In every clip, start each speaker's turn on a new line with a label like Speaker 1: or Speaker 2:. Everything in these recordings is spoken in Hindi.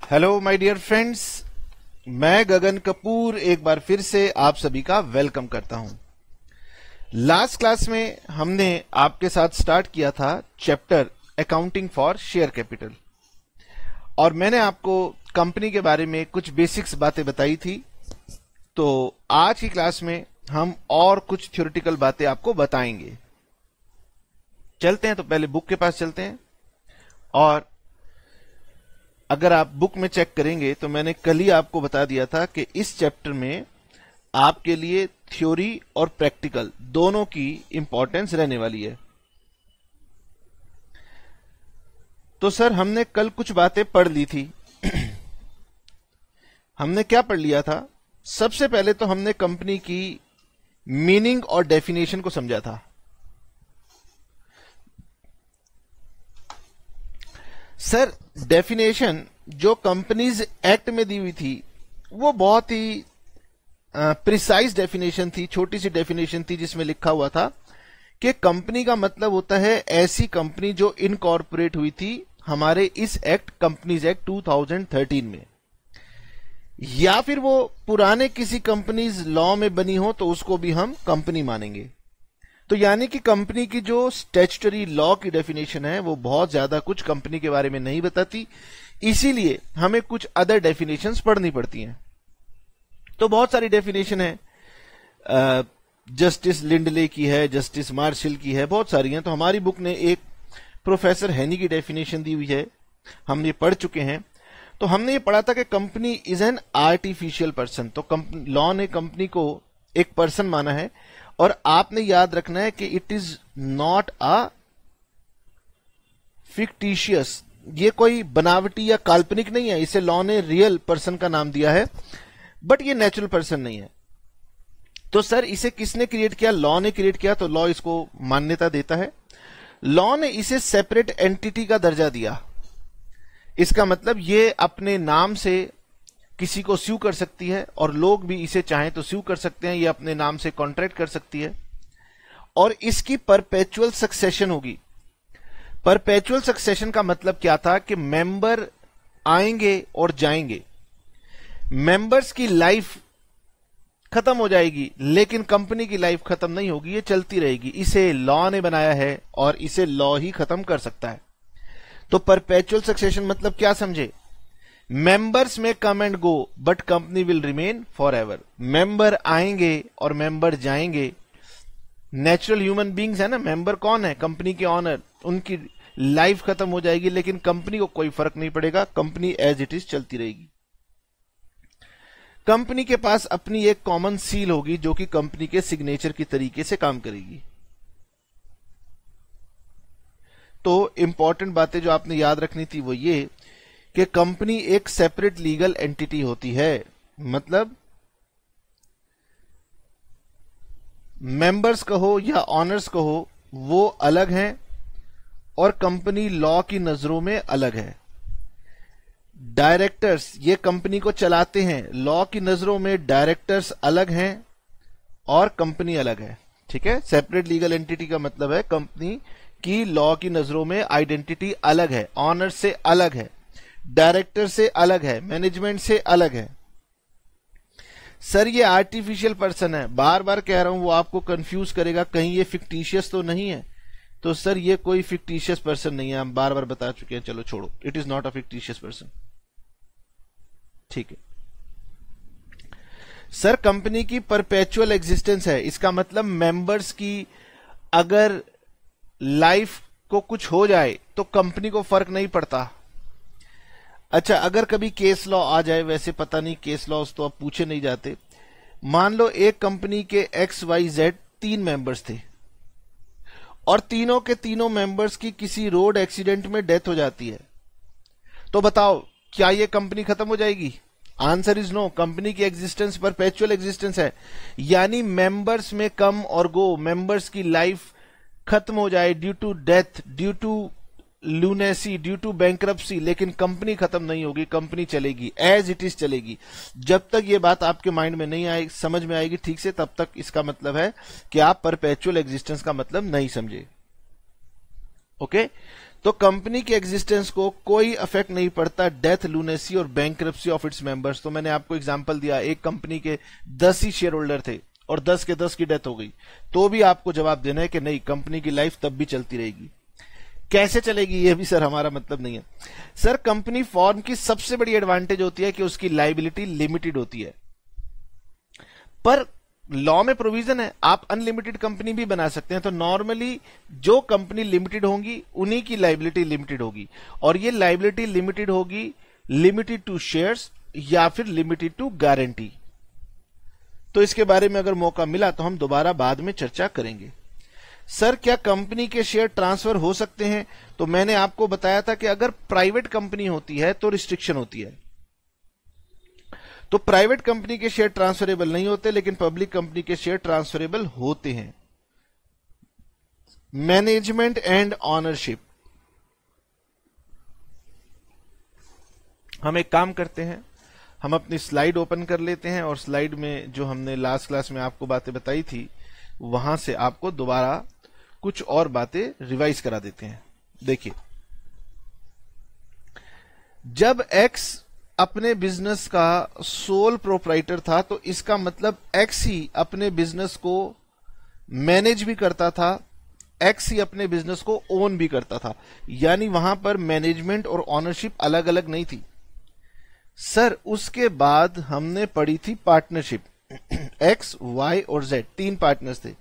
Speaker 1: हेलो माय डियर फ्रेंड्स, मैं गगन कपूर एक बार फिर से आप सभी का वेलकम करता हूं। लास्ट क्लास में हमने आपके साथ स्टार्ट किया था chapter accounting for share capital और मैंने आपको कंपनी के बारे में कुछ बेसिक्स बातें बताई थी। तो आज की क्लास में हम और कुछ थ्योरेटिकल बातें आपको बताएंगे। चलते हैं, तो पहले बुक के पास चलते हैं। और अगर आप बुक में चेक करेंगे तो मैंने कल ही आपको बता दिया था कि इस चैप्टर में आपके लिए थ्योरी और प्रैक्टिकल दोनों की इंपॉर्टेंस रहने वाली है। तो सर, हमने कल कुछ बातें पढ़ ली थी। हमने क्या पढ़ लिया था? सबसे पहले तो हमने कंपनी की मीनिंग और डेफिनेशन को समझा था। सर, डेफिनेशन जो कंपनीज एक्ट में दी हुई थी वो बहुत ही प्रिसाइज डेफिनेशन थी, छोटी सी डेफिनेशन थी जिसमें लिखा हुआ था कि कंपनी का मतलब होता है ऐसी कंपनी जो इनकॉर्पोरेट हुई थी हमारे इस एक्ट, कंपनीज एक्ट 2013 में, या फिर वो पुराने किसी कंपनीज लॉ में बनी हो तो उसको भी हम कंपनी मानेंगे। तो यानी कि कंपनी की जो स्टैट्यूटरी लॉ की डेफिनेशन है वो बहुत ज्यादा कुछ कंपनी के बारे में नहीं बताती, इसीलिए हमें कुछ अदर डेफिनेशंस पढ़नी पड़ती हैं। तो बहुत सारी डेफिनेशन है, जस्टिस लिंडले की है, जस्टिस मार्शल की है, बहुत सारी हैं। तो हमारी बुक ने एक प्रोफेसर हैनी की डेफिनेशन दी हुई है, हम ये पढ़ चुके हैं। तो हमने ये पढ़ा था कि company is an artificial person. तो लॉ ने कंपनी को एक पर्सन माना है और आपने याद रखना है कि it is not a fictitious, ये कोई बनावटी या काल्पनिक नहीं है। इसे लॉ ने रियल पर्सन का नाम दिया है, बट ये नेचुरल पर्सन नहीं है। तो सर, इसे किसने क्रिएट किया? लॉ ने क्रिएट किया, तो लॉ इसको मान्यता देता है। लॉ ने इसे सेपरेट एंटिटी का दर्जा दिया। इसका मतलब ये अपने नाम से किसी को स्यू कर सकती है और लोग भी इसे चाहें तो स्यू कर सकते हैं, ये अपने नाम से कॉन्ट्रैक्ट कर सकती है और इसकी परपेचुअल सक्सेशन होगी। परपेचुअल सक्सेशन का मतलब क्या था कि मेंबर आएंगे और जाएंगे, मेंबर्स की लाइफ खत्म हो जाएगी लेकिन कंपनी की लाइफ खत्म नहीं होगी, ये चलती रहेगी। इसे लॉ ने बनाया है और इसे लॉ ही खत्म कर सकता है। तो परपेचुअल सक्सेशन मतलब क्या समझे? मेंबर्स में come and go but company will remain for ever. Member आएंगे और मेंबर जाएंगे। नेचुरल ह्यूमन बींग्स है ना, मेंबर कौन है? कंपनी के ऑनर। उनकी लाइफ खत्म हो जाएगी लेकिन कंपनी को कोई फर्क नहीं पड़ेगा, कंपनी एज इट इज चलती रहेगी। कंपनी के पास अपनी एक कॉमन सील होगी जो कि कंपनी के सिग्नेचर की तरीके से काम करेगी। तो इंपॉर्टेंट बातें जो आपने याद रखनी थी वो ये कि कंपनी एक सेपरेट लीगल एंटिटी होती है, मतलब मेंबर्स कहो या ऑनर्स कहो वो अलग हैं और कंपनी लॉ की नजरों में अलग है। डायरेक्टर्स ये कंपनी को चलाते हैं, लॉ की नजरों में डायरेक्टर्स अलग हैं और कंपनी अलग है। ठीक है, सेपरेट लीगल एंटिटी का मतलब है कंपनी की लॉ की नजरों में आइडेंटिटी अलग है, ऑनर से अलग है, डायरेक्टर से अलग है, मैनेजमेंट से अलग है। सर, ये आर्टिफिशियल पर्सन है, बार बार कह रहा हूं, वो आपको कंफ्यूज करेगा, कहीं ये फिक्टिशियस तो नहीं है। तो सर, ये कोई फिक्टिशियस पर्सन नहीं है, हम बार बार बता चुके हैं, चलो छोड़ो, it is not a fictitious person. ठीक है सर, कंपनी की परपेचुअल एग्जिस्टेंस है, इसका मतलब मेंबर्स की अगर लाइफ को कुछ हो जाए तो कंपनी को फर्क नहीं पड़ता। अच्छा, अगर कभी केस लॉ आ जाए, वैसे पता नहीं केस लॉस तो अब पूछे नहीं जाते। मान लो एक कंपनी के XYZ 3 मेंबर्स थे और तीनों के तीनों मेंबर्स की किसी रोड एक्सीडेंट में डेथ हो जाती है, तो बताओ क्या ये कंपनी खत्म हो जाएगी? Answer is no. कंपनी की एग्जिस्टेंस परपेचुअल एग्जिस्टेंस है, यानी मेंबर्स में कम और गो, मेंबर्स की लाइफ खत्म हो जाए due to death, due to lunacy, due to bankruptcy, लेकिन कंपनी खत्म नहीं होगी, कंपनी चलेगी, एज इट इज चलेगी। जब तक ये बात आपके माइंड में नहीं आएगी, समझ में आएगी ठीक से, तब तक इसका मतलब है कि आप परपेचुअल एग्जिस्टेंस का मतलब नहीं समझे। ओके, तो कंपनी के एग्जिस्टेंस को कोई इफेक्ट नहीं पड़ता डेथ, लूनेसी और बैंकरप्सी ऑफ इट्स मेंबर्स। तो मैंने आपको एग्जांपल दिया, एक कंपनी के 10 ही शेयर होल्डर थे और 10 के 10 की डेथ हो गई, तो भी आपको जवाब देना है कि नहीं, कंपनी की लाइफ तब भी चलती रहेगी। कैसे चलेगी ये भी सर हमारा मतलब नहीं है। सर कंपनी फॉर्म की सबसे बड़ी एडवांटेज होती है कि उसकी लायबिलिटी लिमिटेड होती है, पर लॉ में प्रोविजन है आप अनलिमिटेड कंपनी भी बना सकते हैं। तो नॉर्मली जो कंपनी लिमिटेड होंगी उन्हीं की लायबिलिटी लिमिटेड होगी, और ये लायबिलिटी लिमिटेड होगी लिमिटेड टू शेयर्स या फिर लिमिटेड टू गारंटी। तो इसके बारे में अगर मौका मिला तो हम दोबारा बाद में चर्चा करेंगे। सर क्या कंपनी के शेयर ट्रांसफर हो सकते हैं? तो मैंने आपको बताया था कि अगर प्राइवेट कंपनी होती है तो रिस्ट्रिक्शन होती है, तो प्राइवेट कंपनी के शेयर ट्रांसफरेबल नहीं होते, लेकिन पब्लिक कंपनी के शेयर ट्रांसफरेबल होते हैं। मैनेजमेंट एंड ऑनरशिप, हम एक काम करते हैं, हम अपनी स्लाइड ओपन कर लेते हैं और स्लाइड में जो हमने लास्ट क्लास में आपको बातें बताई थी वहां से आपको दोबारा कुछ और बातें रिवाइज करा देते हैं। देखिए, जब एक्स अपने बिजनेस का सोल प्रोप्राइटर था तो इसका मतलब एक्स ही अपने बिजनेस को मैनेज भी करता था, एक्स ही अपने बिजनेस को ओन भी करता था, यानी वहां पर मैनेजमेंट और ओनरशिप अलग अलग नहीं थी। सर उसके बाद हमने पढ़ी थी पार्टनरशिप, एक्स, वाई और जेड, 3 पार्टनर्स थे।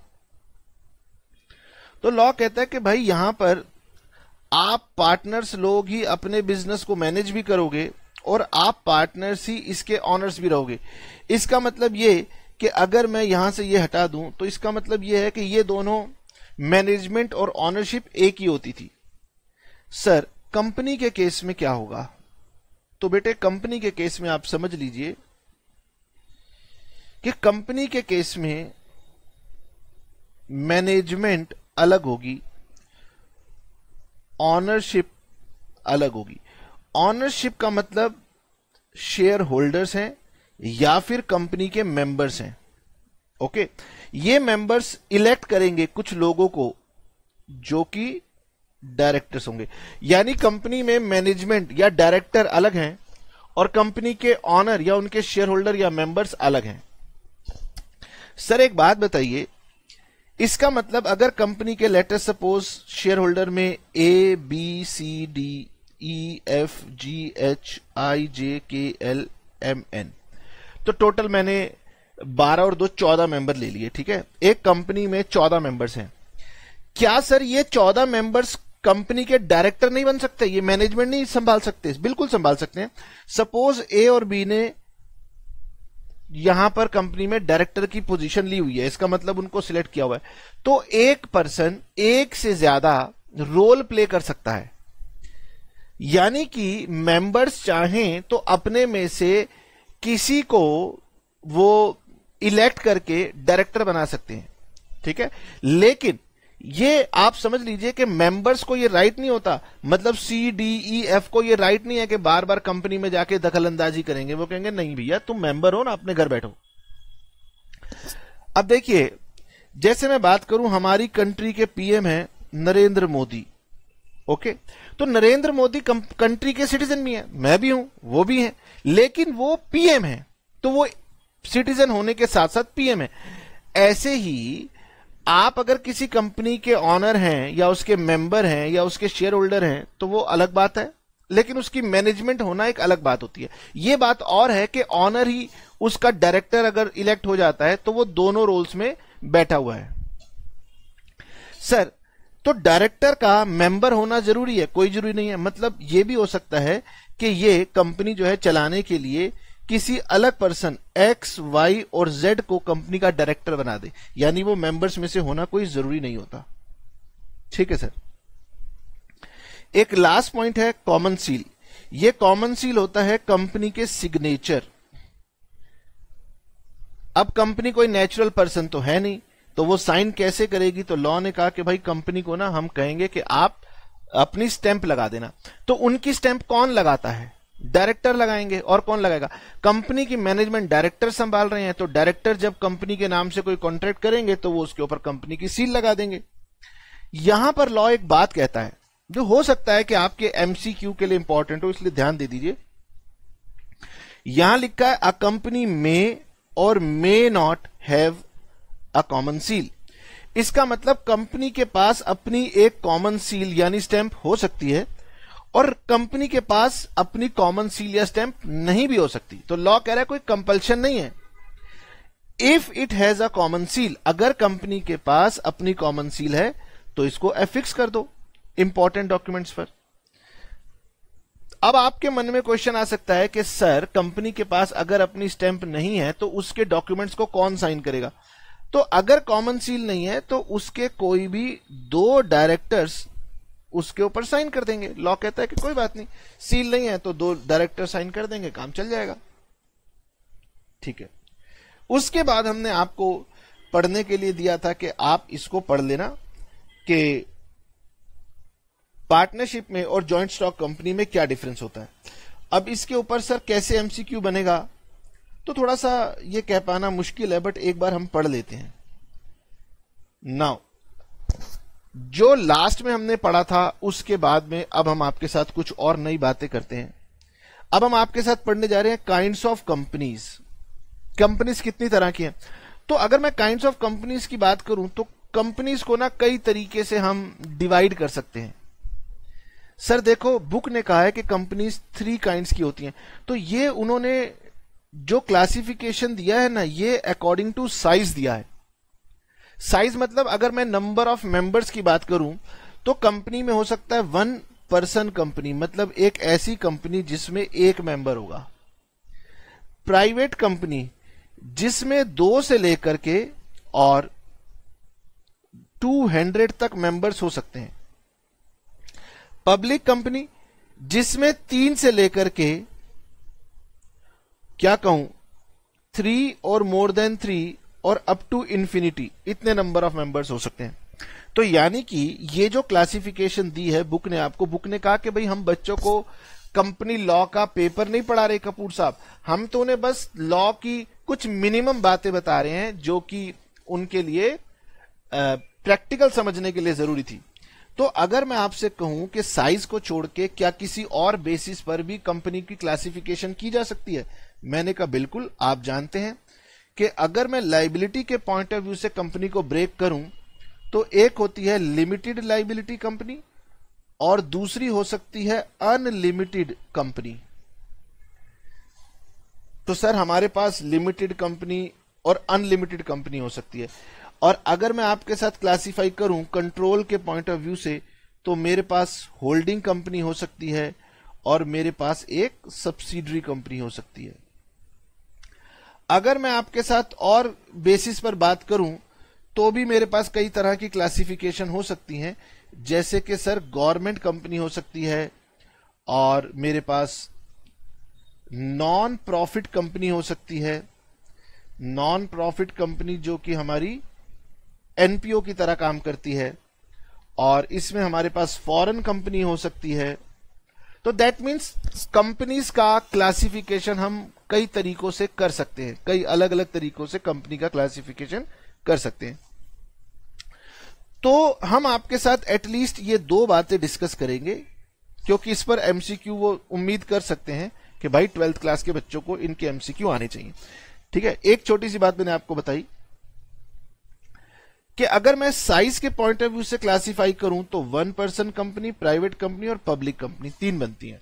Speaker 1: तो लॉ कहता है कि भाई यहां पर आप पार्टनर्स लोग ही अपने बिजनेस को मैनेज भी करोगे और आप पार्टनर्स ही इसके ऑनर्स भी रहोगे। इसका मतलब ये कि अगर मैं यहां से ये हटा दूं तो इसका मतलब ये है कि ये दोनों मैनेजमेंट और ऑनरशिप एक ही होती थी। सर कंपनी के केस में क्या होगा? तो बेटे कंपनी के केस में आप समझ लीजिए कि कंपनी के केस में मैनेजमेंट अलग होगी, ऑनरशिप अलग होगी। ऑनरशिप का मतलब शेयर होल्डर्स हैं या फिर कंपनी के मेंबर्स हैं। ओके, ये मेंबर्स इलेक्ट करेंगे कुछ लोगों को जो कि डायरेक्टर्स होंगे, यानी कंपनी में मैनेजमेंट या डायरेक्टर अलग हैं और कंपनी के ऑनर या उनके शेयर होल्डर या मेंबर्स अलग हैं। सर एक बात बताइए, इसका मतलब अगर कंपनी के लेटर सपोज शेयर होल्डर में A B C D E F G H I J K L M N, तो टोटल मैंने 12 और 2 14 मेंबर ले लिए, ठीक है। एक कंपनी में 14 मेंबर्स हैं। क्या सर ये 14 मेंबर्स कंपनी के डायरेक्टर नहीं बन सकते? ये मैनेजमेंट नहीं संभाल सकते? बिल्कुल संभाल सकते हैं। सपोज ए और बी ने यहां पर कंपनी में डायरेक्टर की पोजीशन ली हुई है, इसका मतलब उनको सिलेक्ट किया हुआ है, तो एक पर्सन एक से ज्यादा रोल प्ले कर सकता है, यानी कि मेंबर्स चाहें तो अपने में से किसी को वो इलेक्ट करके डायरेक्टर बना सकते हैं, ठीक है। लेकिन ये आप समझ लीजिए कि मेंबर्स को ये राइट नहीं होता, मतलब सी डी ई एफ को ये राइट नहीं है कि बार बार कंपनी में जाके दखल अंदाजी करेंगे। वो कहेंगे नहीं भैया तुम मेंबर हो ना, अपने घर बैठो। अब देखिए, जैसे मैं बात करूं, हमारी कंट्री के पीएम हैं नरेंद्र मोदी, ओके। तो नरेंद्र मोदी कंट्री के सिटीजन भी हैं, मैं भी हूं, वो भी हैं, लेकिन वो पीएम हैं, तो वो सिटीजन होने के साथ साथ पीएम है। ऐसे ही आप अगर किसी कंपनी के ऑनर हैं या उसके मेंबर हैं या उसके शेयर होल्डर हैं तो वो अलग बात है, लेकिन उसकी मैनेजमेंट होना एक अलग बात होती है। ये बात और है कि ऑनर ही उसका डायरेक्टर अगर इलेक्ट हो जाता है तो वो दोनों रोल्स में बैठा हुआ है। सर तो डायरेक्टर का मेंबर होना जरूरी है? कोई जरूरी नहीं है। मतलब ये भी हो सकता है कि ये कंपनी जो है चलाने के लिए किसी अलग पर्सन एक्स, वाई और जेड को कंपनी का डायरेक्टर बना दे, यानी वो मेंबर्स में से होना कोई जरूरी नहीं होता, ठीक है सर। एक लास्ट पॉइंट है कॉमन सील। ये कॉमन सील होता है कंपनी के सिग्नेचर। अब कंपनी कोई नेचुरल पर्सन तो है नहीं, तो वो साइन कैसे करेगी? तो लॉ ने कहा कि भाई कंपनी को ना हम कहेंगे कि आप अपनी स्टैंप लगा देना। तो उनकी स्टैंप कौन लगाता है? डायरेक्टर लगाएंगे। और कौन लगाएगा? कंपनी की मैनेजमेंट डायरेक्टर संभाल रहे हैं, तो डायरेक्टर जब कंपनी के नाम से कोई कॉन्ट्रैक्ट करेंगे तो वो उसके ऊपर कंपनी की सील लगा देंगे। यहां पर लॉ एक बात कहता है जो हो सकता है कि आपके एमसीक्यू के लिए इंपॉर्टेंट हो, इसलिए ध्यान दे दीजिए। यहां लिखा है अ कंपनी मे और may not have a common seal. इसका मतलब कंपनी के पास अपनी एक कॉमन सील यानी स्टैंप हो सकती है और कंपनी के पास अपनी कॉमन सील या स्टैंप नहीं भी हो सकती। तो लॉ कह रहा है कोई कंपल्शन नहीं है। If it has a common seal, अगर कंपनी के पास अपनी कॉमन सील है तो इसको एफिक्स कर दो इंपॉर्टेंट डॉक्यूमेंट्स पर। अब आपके मन में क्वेश्चन आ सकता है कि सर कंपनी के पास अगर अपनी स्टैंप नहीं है तो उसके डॉक्यूमेंट्स को कौन साइन करेगा? तो अगर कॉमन सील नहीं है तो उसके कोई भी 2 डायरेक्टर्स उसके ऊपर साइन कर देंगे। लॉ कहता है कि कोई बात नहीं, सील नहीं है तो 2 डायरेक्टर साइन कर देंगे, काम चल जाएगा। ठीक है, उसके बाद हमने आपको पढ़ने के लिए दिया था कि आप इसको पढ़ लेना कि पार्टनरशिप में और जॉइंट स्टॉक कंपनी में क्या डिफरेंस होता है। अब इसके ऊपर सर कैसे एमसीक्यू बनेगा तो थोड़ा सा ये कह पाना मुश्किल है, बट एक बार हम पढ़ लेते हैं। नाउ जो लास्ट में हमने पढ़ा था उसके बाद में अब हम आपके साथ कुछ और नई बातें करते हैं। अब हम आपके साथ पढ़ने जा रहे हैं काइंड्स ऑफ कंपनीज। कंपनीज कितनी तरह की हैं? तो अगर मैं काइंड्स ऑफ कंपनीज की बात करूं तो कंपनीज को ना कई तरीके से हम डिवाइड कर सकते हैं। सर देखो, बुक ने कहा है कि कंपनीज 3 काइंड्स की होती हैं, तो ये उन्होंने जो क्लासिफिकेशन दिया है ना, ये अकॉर्डिंग टू साइज दिया है। साइज मतलब अगर मैं नंबर ऑफ मेंबर्स की बात करूं तो कंपनी में हो सकता है 1 पर्सन कंपनी, मतलब एक ऐसी कंपनी जिसमें 1 मेंबर होगा। प्राइवेट कंपनी जिसमें 2 से लेकर के और 200 तक मेंबर्स हो सकते हैं। पब्लिक कंपनी जिसमें 3 से लेकर के क्या कहूं 3 और मोर देन 3 और अप टू इंफिनिटी, इतने नंबर ऑफ मेंबर्स हो सकते हैं। तो यानी कि ये जो क्लासिफिकेशन दी है बुक ने आपको, बुक ने कहा कि भाई हम बच्चों को कंपनी लॉ का पेपर नहीं पढ़ा रहे कपूर साहब, हम तो उन्हें बस लॉ की कुछ मिनिमम बातें बता रहे हैं जो कि उनके लिए प्रैक्टिकल समझने के लिए जरूरी थी। तो अगर मैं आपसे कहूं कि साइज को छोड़ के क्या किसी और बेसिस पर भी कंपनी की क्लासिफिकेशन की जा सकती है, मैंने कहा बिल्कुल। आप जानते हैं कि अगर मैं लायबिलिटी के पॉइंट ऑफ व्यू से कंपनी को ब्रेक करूं तो एक होती है लिमिटेड लायबिलिटी कंपनी और दूसरी हो सकती है अनलिमिटेड कंपनी। तो सर हमारे पास लिमिटेड कंपनी और अनलिमिटेड कंपनी हो सकती है। और अगर मैं आपके साथ क्लासिफाई करूं कंट्रोल के पॉइंट ऑफ व्यू से तो मेरे पास होल्डिंग कंपनी हो सकती है और मेरे पास एक सब्सिडरी कंपनी हो सकती है। अगर मैं आपके साथ और बेसिस पर बात करूं तो भी मेरे पास कई तरह की क्लासिफिकेशन हो सकती हैं, जैसे कि सर गवर्नमेंट कंपनी हो सकती है और मेरे पास नॉन प्रॉफिट कंपनी हो सकती है। नॉन प्रॉफिट कंपनी जो कि हमारी एनपीओ की तरह काम करती है, और इसमें हमारे पास फॉरेन कंपनी हो सकती है। तो दैट मीन्स कंपनीज का क्लासिफिकेशन हम कई तरीकों से कर सकते हैं, कई अलग अलग तरीकों से कंपनी का क्लासिफिकेशन कर सकते हैं। तो हम आपके साथ एटलीस्ट ये 2 बातें डिस्कस करेंगे, क्योंकि इस पर एमसीक्यू वो उम्मीद कर सकते हैं कि भाई 12th क्लास के बच्चों को इनके एमसीक्यू आने चाहिए। ठीक है, एक छोटी सी बात मैंने आपको बताई कि अगर मैं साइज के पॉइंट ऑफ व्यू से क्लासिफाई करूं तो 1 पर्सन कंपनी, प्राइवेट कंपनी और पब्लिक कंपनी 3 बनती हैं।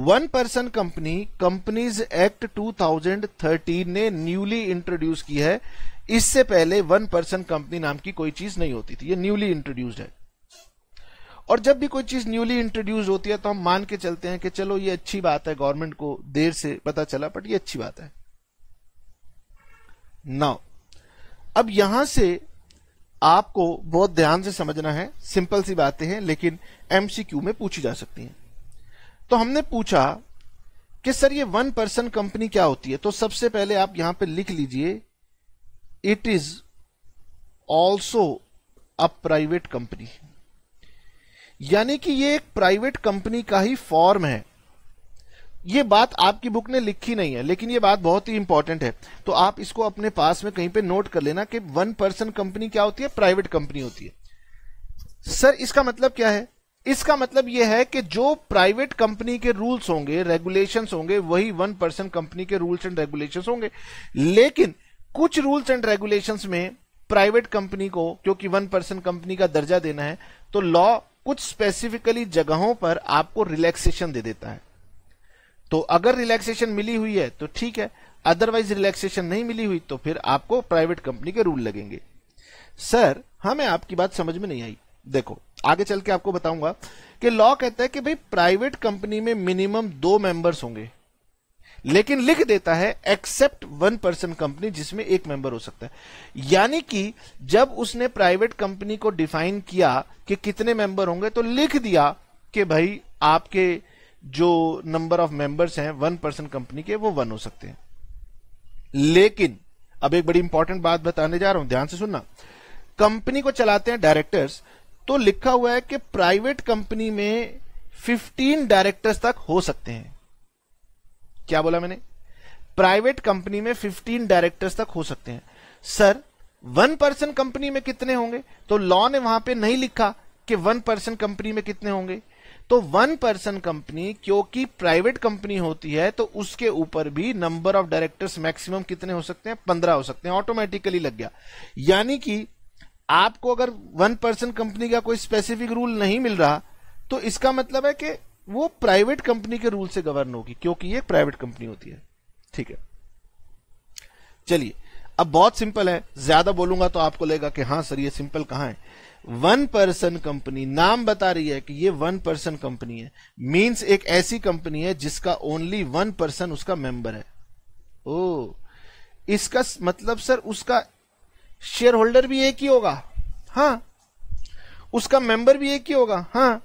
Speaker 1: 1 पर्सन कंपनी कंपनीज एक्ट 2013 ने न्यूली इंट्रोड्यूस की है। इससे पहले 1 पर्सन कंपनी नाम की कोई चीज नहीं होती थी, ये न्यूली इंट्रोड्यूस्ड है। और जब भी कोई चीज न्यूली इंट्रोड्यूस होती है तो हम मान के चलते हैं कि चलो ये अच्छी बात है, गवर्नमेंट को देर से पता चला बट ये अच्छी बात है। नाउ अब यहां से आपको बहुत ध्यान से समझना है, सिंपल सी बातें हैं लेकिन एमसीक्यू में पूछी जा सकती हैं। तो हमने पूछा कि सर ये 1 पर्सन कंपनी क्या होती है, तो सबसे पहले आप यहां पे लिख लीजिए it is also a private company, यानी कि ये एक प्राइवेट कंपनी का ही फॉर्म है। ये बात आपकी बुक ने लिखी नहीं है लेकिन ये बात बहुत ही इंपॉर्टेंट है, तो आप इसको अपने पास में कहीं पे नोट कर लेना कि 1 पर्सन कंपनी क्या होती है, प्राइवेट कंपनी होती है। सर इसका मतलब क्या है इसका मतलब यह है कि जो प्राइवेट कंपनी के रूल्स होंगे, रेगुलेशंस होंगे, वही 1% कंपनी के रूल्स एंड रेगुलेशंस होंगे। लेकिन कुछ रूल्स एंड रेगुलेशंस में प्राइवेट कंपनी को क्योंकि 1% कंपनी का दर्जा देना है, तो लॉ कुछ स्पेसिफिकली जगहों पर आपको रिलैक्सेशन दे देता है। तो अगर रिलैक्सेशन मिली हुई है तो ठीक है, अदरवाइज रिलैक्सेशन नहीं मिली हुई तो फिर आपको प्राइवेट कंपनी के रूल लगेंगे। सर हमें आपकी बात समझ में नहीं आई। देखो आगे चल के आपको बताऊंगा कि लॉ कहता है कि भाई प्राइवेट कंपनी में मिनिमम 2 मेंबर्स होंगे, लेकिन लिख देता है एक्सेप्ट 1% कंपनी जिसमें 1 मेंबर हो सकता है। यानी कि जब उसने प्राइवेट कंपनी को डिफाइन किया कि कितने मेंबर होंगे तो लिख दिया कि भाई आपके जो नंबर ऑफ मेंबर्स हैं 1% कंपनी के वो 1 हो सकते हैं। लेकिन अब एक बड़ी इंपॉर्टेंट बात बताने जा रहा हूं, ध्यान से सुनना। कंपनी को चलाते हैं डायरेक्टर्स, तो लिखा हुआ है कि प्राइवेट कंपनी में 15 डायरेक्टर्स तक हो सकते हैं। क्या बोला मैंने? प्राइवेट कंपनी में 15 डायरेक्टर्स तक हो सकते हैं। सर 1% कंपनी में कितने होंगे? तो लॉ ने वहां पे नहीं लिखा कि 1% कंपनी में कितने होंगे। तो 1% कंपनी क्योंकि प्राइवेट कंपनी होती है तो उसके ऊपर भी नंबर ऑफ डायरेक्टर्स मैक्सिमम कितने हो सकते हैं? 15 हो सकते हैं। ऑटोमेटिकली लग गया। यानी कि आपको अगर 1% कंपनी का कोई स्पेसिफिक रूल नहीं मिल रहा तो इसका मतलब है कि वो प्राइवेट कंपनी के रूल से गवर्न होगी, क्योंकि ये प्राइवेट कंपनी होती है। ठीक है, चलिए अब बहुत सिंपल है, ज्यादा बोलूंगा तो आपको लगेगा कि हाँ सर ये सिंपल कहां है। 1% कंपनी नाम बता रही है कि ये 1% कंपनी है, मींस एक ऐसी कंपनी है जिसका ओनली 1% उसका मेंबर है। ओ, इसका मतलब सर उसका शेयर होल्डर भी एक ही होगा, हाँ, उसका मेंबर भी एक ही होगा, हाँ,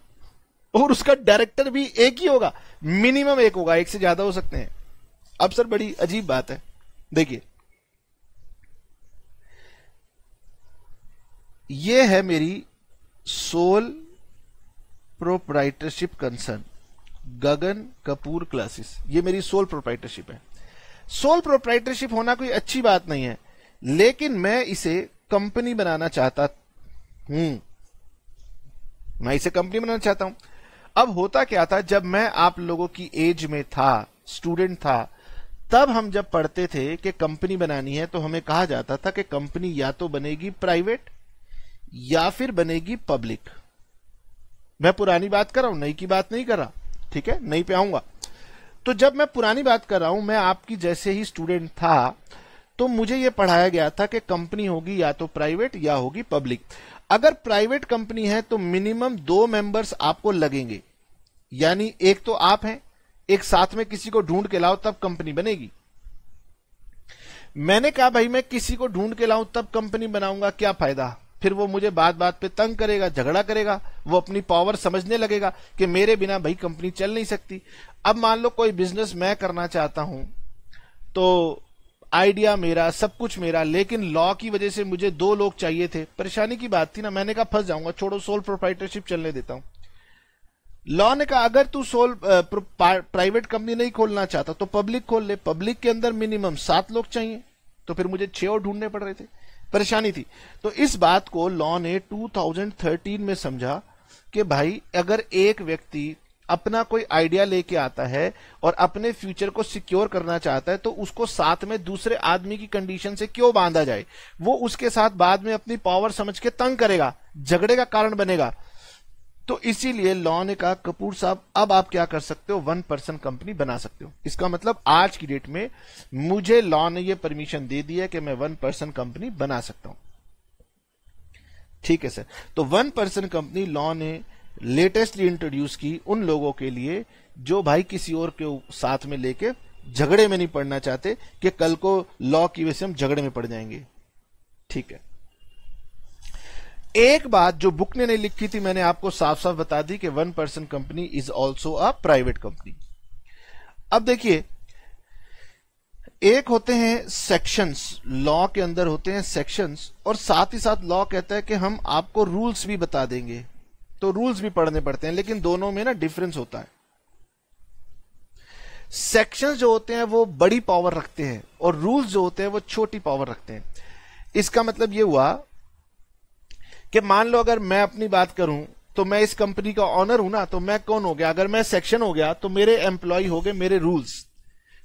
Speaker 1: और उसका डायरेक्टर भी एक ही होगा, मिनिमम एक होगा, एक से ज्यादा हो सकते हैं। अब सर बड़ी अजीब बात है, देखिए ये है मेरी सोल प्रोप्राइटरशिप कंसर्न गगन कपूर क्लासेस, ये मेरी सोल प्रोप्राइटरशिप है। सोल प्रोप्राइटरशिप होना कोई अच्छी बात नहीं है, लेकिन मैं इसे कंपनी बनाना चाहता हूं, मैं इसे कंपनी बनाना चाहता हूं। अब होता क्या था, जब मैं आप लोगों की एज में था, स्टूडेंट था, तब हम जब पढ़ते थे कि कंपनी बनानी है तो हमें कहा जाता था कि कंपनी या तो बनेगी प्राइवेट या फिर बनेगी पब्लिक। मैं पुरानी बात कर रहा हूं, नई की बात नहीं कर रहा, ठीक है, नई पे आऊंगा। तो जब मैं पुरानी बात कर रहा हूं, मैं आपकी जैसे ही स्टूडेंट था तो मुझे यह पढ़ाया गया था कि कंपनी होगी या तो प्राइवेट या होगी पब्लिक। अगर प्राइवेट कंपनी है तो मिनिमम 2 मेंबर्स आपको लगेंगे, यानी एक तो आप हैं, एक साथ में किसी को ढूंढ के लाओ तब कंपनी बनेगी। मैंने कहा भाई मैं किसी को ढूंढ के लाऊं तब कंपनी बनाऊंगा, क्या फायदा, फिर वो मुझे बात बात पे तंग करेगा, झगड़ा करेगा, वो अपनी पावर समझने लगेगा कि मेरे बिना भाई कंपनी चल नहीं सकती। अब मान लो कोई बिजनेस मैं करना चाहता हूं, तो आइडिया मेरा, सब कुछ मेरा, लेकिन लॉ की वजह से मुझे 2 लोग चाहिए थे, परेशानी की बात थी ना। मैंने कहा फंस जाऊंगा, छोड़ो सोल प्रोप्राइटरशिप चलने देता हूं। लॉ ने कहा अगर तू सोल प्राइवेट कंपनी नहीं खोलना चाहता तो पब्लिक खोल ले, पब्लिक के अंदर मिनिमम 7 लोग चाहिए, तो फिर मुझे 6 और ढूंढने पड़ रहे थे, परेशानी थी। तो इस बात को लॉ ने 2013 में समझा कि भाई अगर एक व्यक्ति अपना कोई आइडिया लेके आता है और अपने फ्यूचर को सिक्योर करना चाहता है तो उसको साथ में दूसरे आदमी की कंडीशन से क्यों बांधा जाए, वो उसके साथ बाद में अपनी पावर समझ के तंग करेगा, झगड़े का कारण बनेगा। तो इसीलिए लॉ ने कहा कपूर साहब अब आप क्या कर सकते हो, 1% कंपनी बना सकते हो। इसका मतलब आज की डेट में मुझे लॉ ने यह परमिशन दे दी है कि मैं 1% कंपनी बना सकता हूं। ठीक है सर, तो 1% कंपनी लॉ ने लेटेस्टली इंट्रोड्यूस की उन लोगों के लिए जो भाई किसी और के साथ में लेके झगड़े में नहीं पड़ना चाहते कि कल को लॉ की वजह से हम झगड़े में पड़ जाएंगे। ठीक है, एक बात जो बुक ने नहीं लिखी थी मैंने आपको साफ साफ बता दी कि 1% company is also a private company. अब देखिए, एक होते हैं सेक्शंस, लॉ के अंदर होते हैं सेक्शंस, और साथ ही साथ लॉ कहता है कि हम आपको रूल्स भी बता देंगे, तो रूल्स भी पढ़ने पड़ते हैं, लेकिन दोनों में ना डिफरेंस होता है। सेक्शंस जो होते हैं वो बड़ी पावर रखते हैं और रूल्स जो होते हैं वो छोटी पावर रखते हैं। इसका मतलब ये हुआ कि मान लो अगर मैं अपनी बात करूं तो मैं इस कंपनी का ऑनर हूं ना, तो मैं कौन हो गया? अगर मैं सेक्शन हो गया तो मेरे एम्प्लॉय हो गए मेरे रूल्स,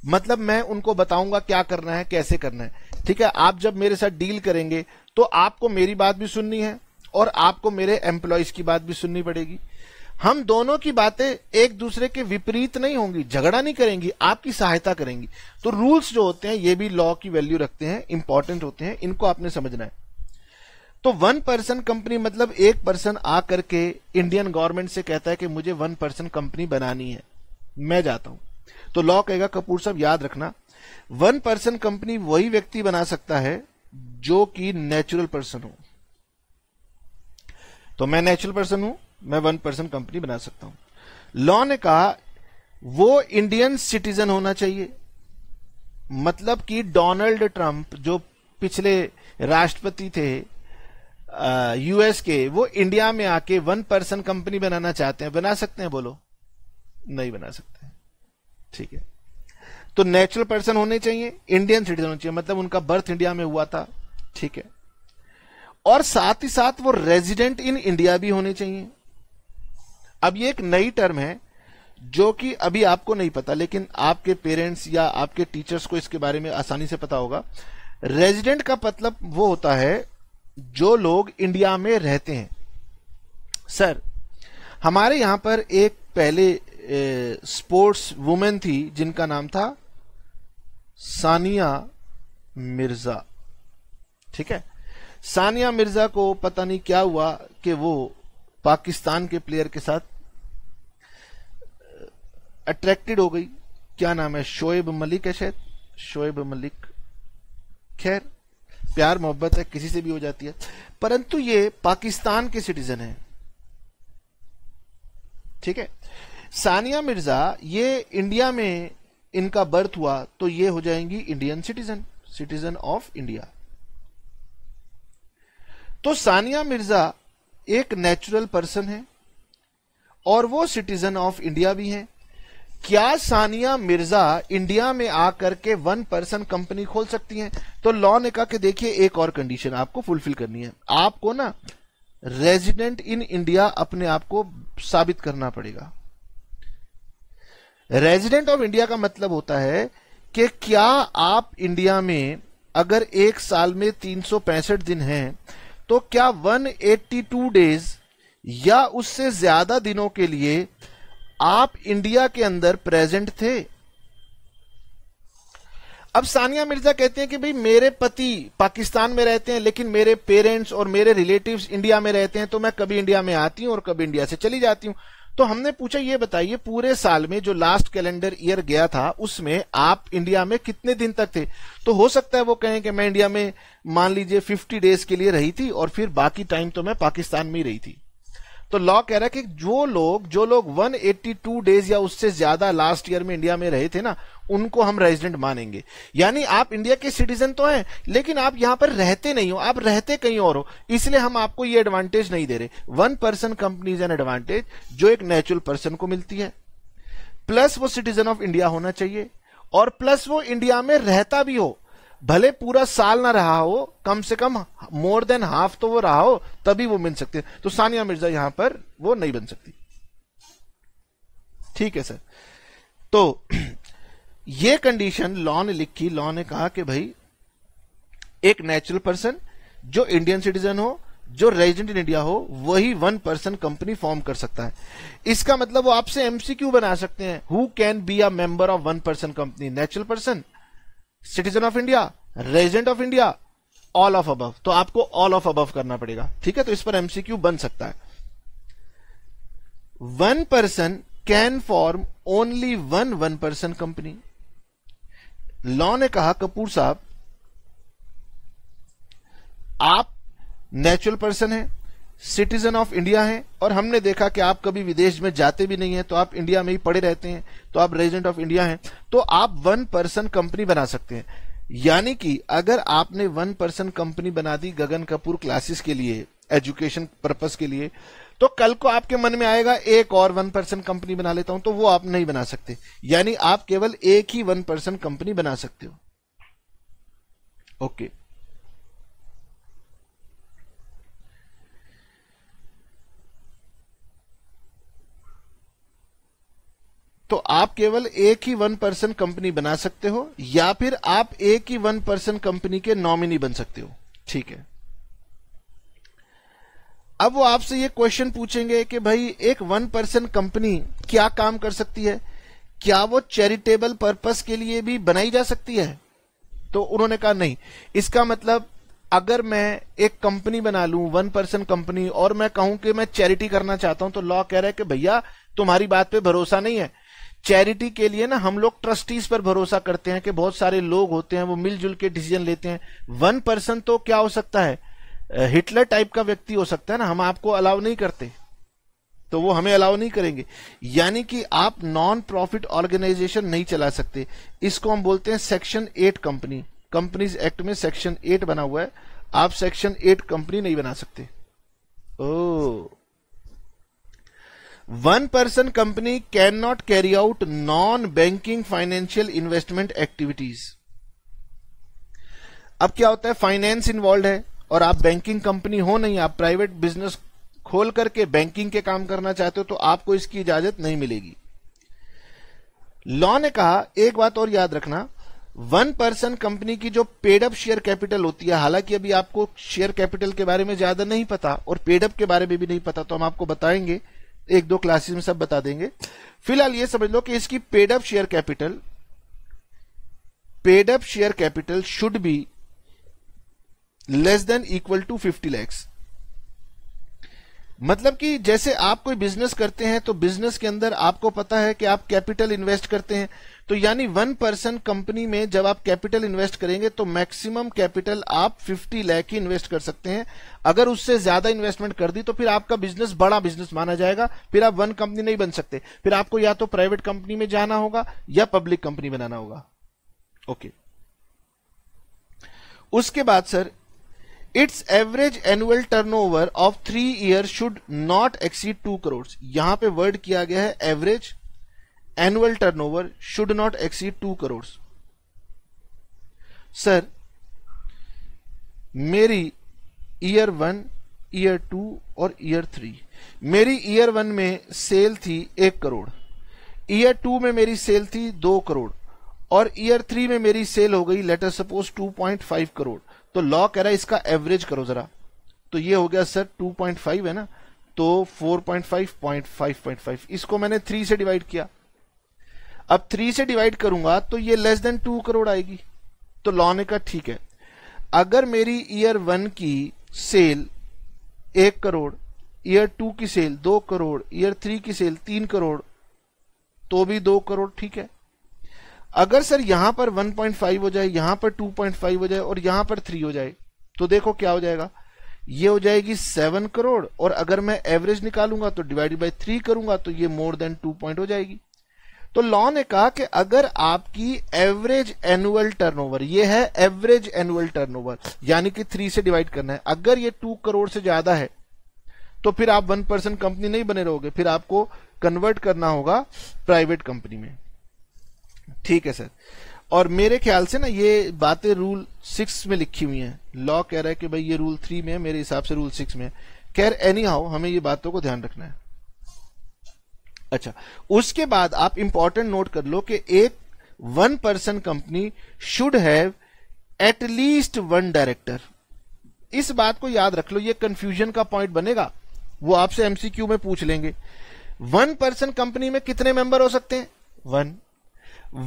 Speaker 1: मतलब मैं उनको बताऊंगा क्या करना है, कैसे करना है। ठीक है, आप जब मेरे साथ डील करेंगे तो आपको मेरी बात भी सुननी है और आपको मेरे एम्प्लॉयज की बात भी सुननी पड़ेगी। हम दोनों की बातें एक दूसरे के विपरीत नहीं होंगी, झगड़ा नहीं करेंगी, आपकी सहायता करेंगी। तो रूल्स जो होते हैं ये भी लॉ की वैल्यू रखते हैं, इंपॉर्टेंट होते हैं, इनको आपने समझना है। तो 1 पर्सन कंपनी मतलब एक पर्सन आकर के इंडियन गवर्नमेंट से कहता है कि मुझे 1 पर्सन कंपनी बनानी है, मैं जाता हूं, तो लॉ कहेगा कपूर साहब याद रखना 1 पर्सन कंपनी वही व्यक्ति बना सकता है जो कि नेचुरल पर्सन हो। तो मैं नेचुरल पर्सन हूं, मैं 1 पर्सन कंपनी बना सकता हूं। लॉ ने कहा वो इंडियन सिटीजन होना चाहिए, मतलब कि डोनाल्ड ट्रंप जो पिछले राष्ट्रपति थे यूएस के, वो इंडिया में आके 1 पर्सन कंपनी बनाना चाहते हैं, बना सकते हैं? बोलो, नहीं बना सकते। ठीक है, तो नेचुरल पर्सन होने चाहिए, इंडियन सिटीजन होने चाहिए, मतलब उनका बर्थ इंडिया में हुआ था। ठीक है, और साथ ही साथ वो रेजिडेंट इन इंडिया भी होने चाहिए। अब ये एक नई टर्म है जो कि अभी आपको नहीं पता, लेकिन आपके पेरेंट्स या आपके टीचर्स को इसके बारे में आसानी से पता होगा। रेजिडेंट का मतलब वो होता है जो लोग इंडिया में रहते हैं। सर, हमारे यहां पर एक पहले स्पोर्ट्स वुमेन थी जिनका नाम था सानिया मिर्जा। ठीक है, सानिया मिर्जा को पता नहीं क्या हुआ कि वो पाकिस्तान के प्लेयर के साथ अट्रैक्टेड हो गई। क्या नाम है? शोएब मलिक है शायद, शोएब मलिक। खैर, प्यार मोहब्बत है, किसी से भी हो जाती है, परंतु ये पाकिस्तान के सिटीजन है। ठीक है, सानिया मिर्जा ये इंडिया में इनका बर्थ हुआ तो ये हो जाएंगी Indian citizen, citizen of India. तो सानिया मिर्जा एक नेचुरल पर्सन है और वो सिटीजन ऑफ इंडिया भी है। क्या सानिया मिर्जा इंडिया में आकर के 1 पर्सन कंपनी खोल सकती हैं? तो लॉ ने कहा कि देखिए एक और कंडीशन आपको फुलफिल करनी है, आपको ना रेजिडेंट इन इंडिया अपने आप को साबित करना पड़ेगा। रेजिडेंट ऑफ इंडिया का मतलब होता है कि क्या आप इंडिया में अगर एक साल में 365 दिन हैं तो क्या 182 डेज या उससे ज्यादा दिनों के लिए आप इंडिया के अंदर प्रेजेंट थे? अब सानिया मिर्जा कहते हैं कि भाई मेरे पति पाकिस्तान में रहते हैं लेकिन मेरे पेरेंट्स और मेरे रिलेटिव्स इंडिया में रहते हैं, तो मैं कभी इंडिया में आती हूं और कभी इंडिया से चली जाती हूं। तो हमने पूछा ये बताइए पूरे साल में जो लास्ट कैलेंडर ईयर गया था उसमें आप इंडिया में कितने दिन तक थे? तो हो सकता है वो कहें कि मैं इंडिया में मान लीजिए 50 डेज के लिए रही थी और फिर बाकी टाइम तो मैं पाकिस्तान में ही रही थी। तो लॉ कह रहा है कि जो लोग 182 डेज या उससे ज्यादा लास्ट ईयर में इंडिया में रहे थे ना, उनको हम रेजिडेंट मानेंगे। यानी आप इंडिया के सिटीजन तो हैं लेकिन आप यहां पर रहते नहीं हो, आप रहते कहीं और हो, इसलिए हम आपको ये एडवांटेज नहीं दे रहे। 1 person company is an advantage जो एक नेचुरल पर्सन को मिलती है, प्लस वो सिटीजन ऑफ इंडिया होना चाहिए और प्लस वो इंडिया में रहता भी हो, भले पूरा साल ना रहा हो, कम से कम मोर देन हाफ तो वो रहा हो, तभी वो मिल सकते हैं। तो सानिया मिर्जा यहां पर वो नहीं बन सकती। ठीक है सर, तो ये कंडीशन लॉ ने लिखी। लॉ ने कहा कि भाई एक नेचुरल पर्सन जो इंडियन सिटीजन हो, जो रेजिडेंट इन इंडिया हो, वही 1 पर्सन कंपनी फॉर्म कर सकता है। इसका मतलब वो आपसे एमसीक्यू बना सकते हैं, who can be a member of 1 person company? Natural person, citizen of India, resident of India, all of above. तो आपको ऑल ऑफ अबव करना पड़ेगा। ठीक है, तो इस पर एमसीक्यू बन सकता है। 1 person can form only 1 person company. Law ने कहा कपूर साहब आप नेचुरल पर्सन हैं, सिटीजन ऑफ इंडिया हैं, और हमने देखा कि आप कभी विदेश में जाते भी नहीं हैं, तो आप इंडिया में ही पड़े रहते हैं, तो आप रेजिडेंट ऑफ इंडिया हैं, तो आप 1 पर्सन कंपनी बना सकते हैं। यानी कि अगर आपने 1 पर्सन कंपनी बना दी गगन कपूर क्लासेस के लिए, एजुकेशन पर्पस के लिए, तो कल को आपके मन में आएगा एक और 1 पर्सन कंपनी बना लेता हूं, तो वो आप नहीं बना सकते। यानी आप केवल एक ही 1 पर्सन कंपनी बना सकते हो। ओके, तो आप केवल एक ही 1% कंपनी बना सकते हो, या फिर आप एक ही 1% कंपनी के नॉमिनी बन सकते हो। ठीक है, अब वो आपसे ये क्वेश्चन पूछेंगे कि भाई एक 1% कंपनी क्या काम कर सकती है, क्या वो चैरिटेबल पर्पस के लिए भी बनाई जा सकती है? तो उन्होंने कहा नहीं। इसका मतलब अगर मैं एक कंपनी बना लूं 1% कंपनी और मैं कहूं कि मैं चैरिटी करना चाहता हूं, तो लॉ कह रहा है कि भैया तुम्हारी बात पे भरोसा नहीं है। चैरिटी के लिए ना हम लोग ट्रस्टीज पर भरोसा करते हैं कि बहुत सारे लोग होते हैं, वो मिलजुल के डिसीजन लेते हैं। 1% तो क्या हो सकता है, हिटलर टाइप का व्यक्ति हो सकता है ना, हम आपको अलाउ नहीं करते, तो वो हमें अलाउ नहीं करेंगे। यानी कि आप नॉन प्रॉफिट ऑर्गेनाइजेशन नहीं चला सकते। इसको हम बोलते हैं सेक्शन 8 कंपनी। कंपनीज एक्ट में सेक्शन 8 बना हुआ है, आप सेक्शन 8 कंपनी नहीं बना सकते। ओ 1% company can not carry out non banking financial investment activities. अब क्या होता है, फाइनेंस इन्वॉल्व है और आप बैंकिंग कंपनी हो नहीं, आप प्राइवेट बिजनेस खोल करके बैंकिंग के काम करना चाहते हो, तो आपको इसकी इजाजत नहीं मिलेगी। लॉ ने कहा एक बात और याद रखना, 1% कंपनी की जो पेड अप शेयर कैपिटल होती है, हालांकि अभी आपको शेयर कैपिटल के बारे में ज्यादा नहीं पता और पेड अप के बारे में भी नहीं पता, तो हम आपको बताएंगे, एक दो क्लासेस में सब बता देंगे। फिलहाल ये समझ लो कि इसकी paid up share capital should be less than equal to 50 lakhs। मतलब कि जैसे आप कोई बिजनेस करते हैं, तो बिजनेस के अंदर आपको पता है कि आप कैपिटल इन्वेस्ट करते हैं, तो यानी 1% कंपनी में जब आप कैपिटल इन्वेस्ट करेंगे तो मैक्सिमम कैपिटल आप 50 लाख ही इन्वेस्ट कर सकते हैं। अगर उससे ज्यादा इन्वेस्टमेंट कर दी तो फिर आपका बिजनेस बड़ा बिजनेस माना जाएगा, फिर आप 1 कंपनी नहीं बन सकते, फिर आपको या तो प्राइवेट कंपनी में जाना होगा या पब्लिक कंपनी बनाना होगा। ओके, उसके बाद sir, it's average annual turnover of 3 years should not exceed 2 crores। यहां पे वर्ड किया गया है average annual turnover should not exceed 2 crores। Sir मेरी ईयर 1, ईयर 2 और ईयर 3, मेरी ईयर 1 में सेल थी 1 करोड़, ईयर 2 में मेरी सेल थी 2 करोड़ और ईयर 3 में मेरी सेल हो गई लेट अस सपोज 2.5 करोड़। तो लॉ कह रहा है इसका एवरेज करो जरा, तो ये हो गया सर 2.5 है ना, तो 4.5, 5.5, इसको मैंने 3 से डिवाइड किया। अब 3 से डिवाइड करूंगा तो ये लेस देन 2 करोड़ आएगी। तो लॉ ने कहा ठीक है, अगर मेरी ईयर 1 की सेल 1 करोड़, ईयर 2 की सेल 2 करोड़, ईयर 3 की सेल 3 करोड़, तो भी 2 करोड़ ठीक है। अगर सर यहां पर 1.5 हो जाए, यहां पर 2.5 हो जाए और यहां पर 3 हो जाए, तो देखो क्या हो जाएगा, ये हो जाएगी 7 करोड़, और अगर मैं एवरेज निकालूंगा तो डिवाइडेड बाय 3 करूंगा तो ये मोर देन 2 पॉइंट हो जाएगी। तो लॉ ने कहा कि अगर आपकी एवरेज एनुअल टर्नओवर, ये है एवरेज एनुअल टर्नओवर, यानी कि 3 से डिवाइड करना है, अगर ये 2 करोड़ से ज्यादा है तो फिर आप 1% कंपनी नहीं बने रहोगे, फिर आपको कन्वर्ट करना होगा प्राइवेट कंपनी में। ठीक है सर, और मेरे ख्याल से ना ये बातें रूल 6 में लिखी हुई हैं। लॉ कह रहा है कि भाई ये रूल 3 में है, मेरे हिसाब से रूल 6 में है। खैर एनी हाउ हमें ये बातों को ध्यान रखना है। अच्छा, उसके बाद आप इंपॉर्टेंट नोट कर लो कि एक 1% company should have at least 1 director. इस बात को याद रख लो, ये कंफ्यूजन का पॉइंट बनेगा, वो आपसे एमसीक्यू में पूछ लेंगे। 1% कंपनी में कितने मेंबर हो सकते हैं? 1।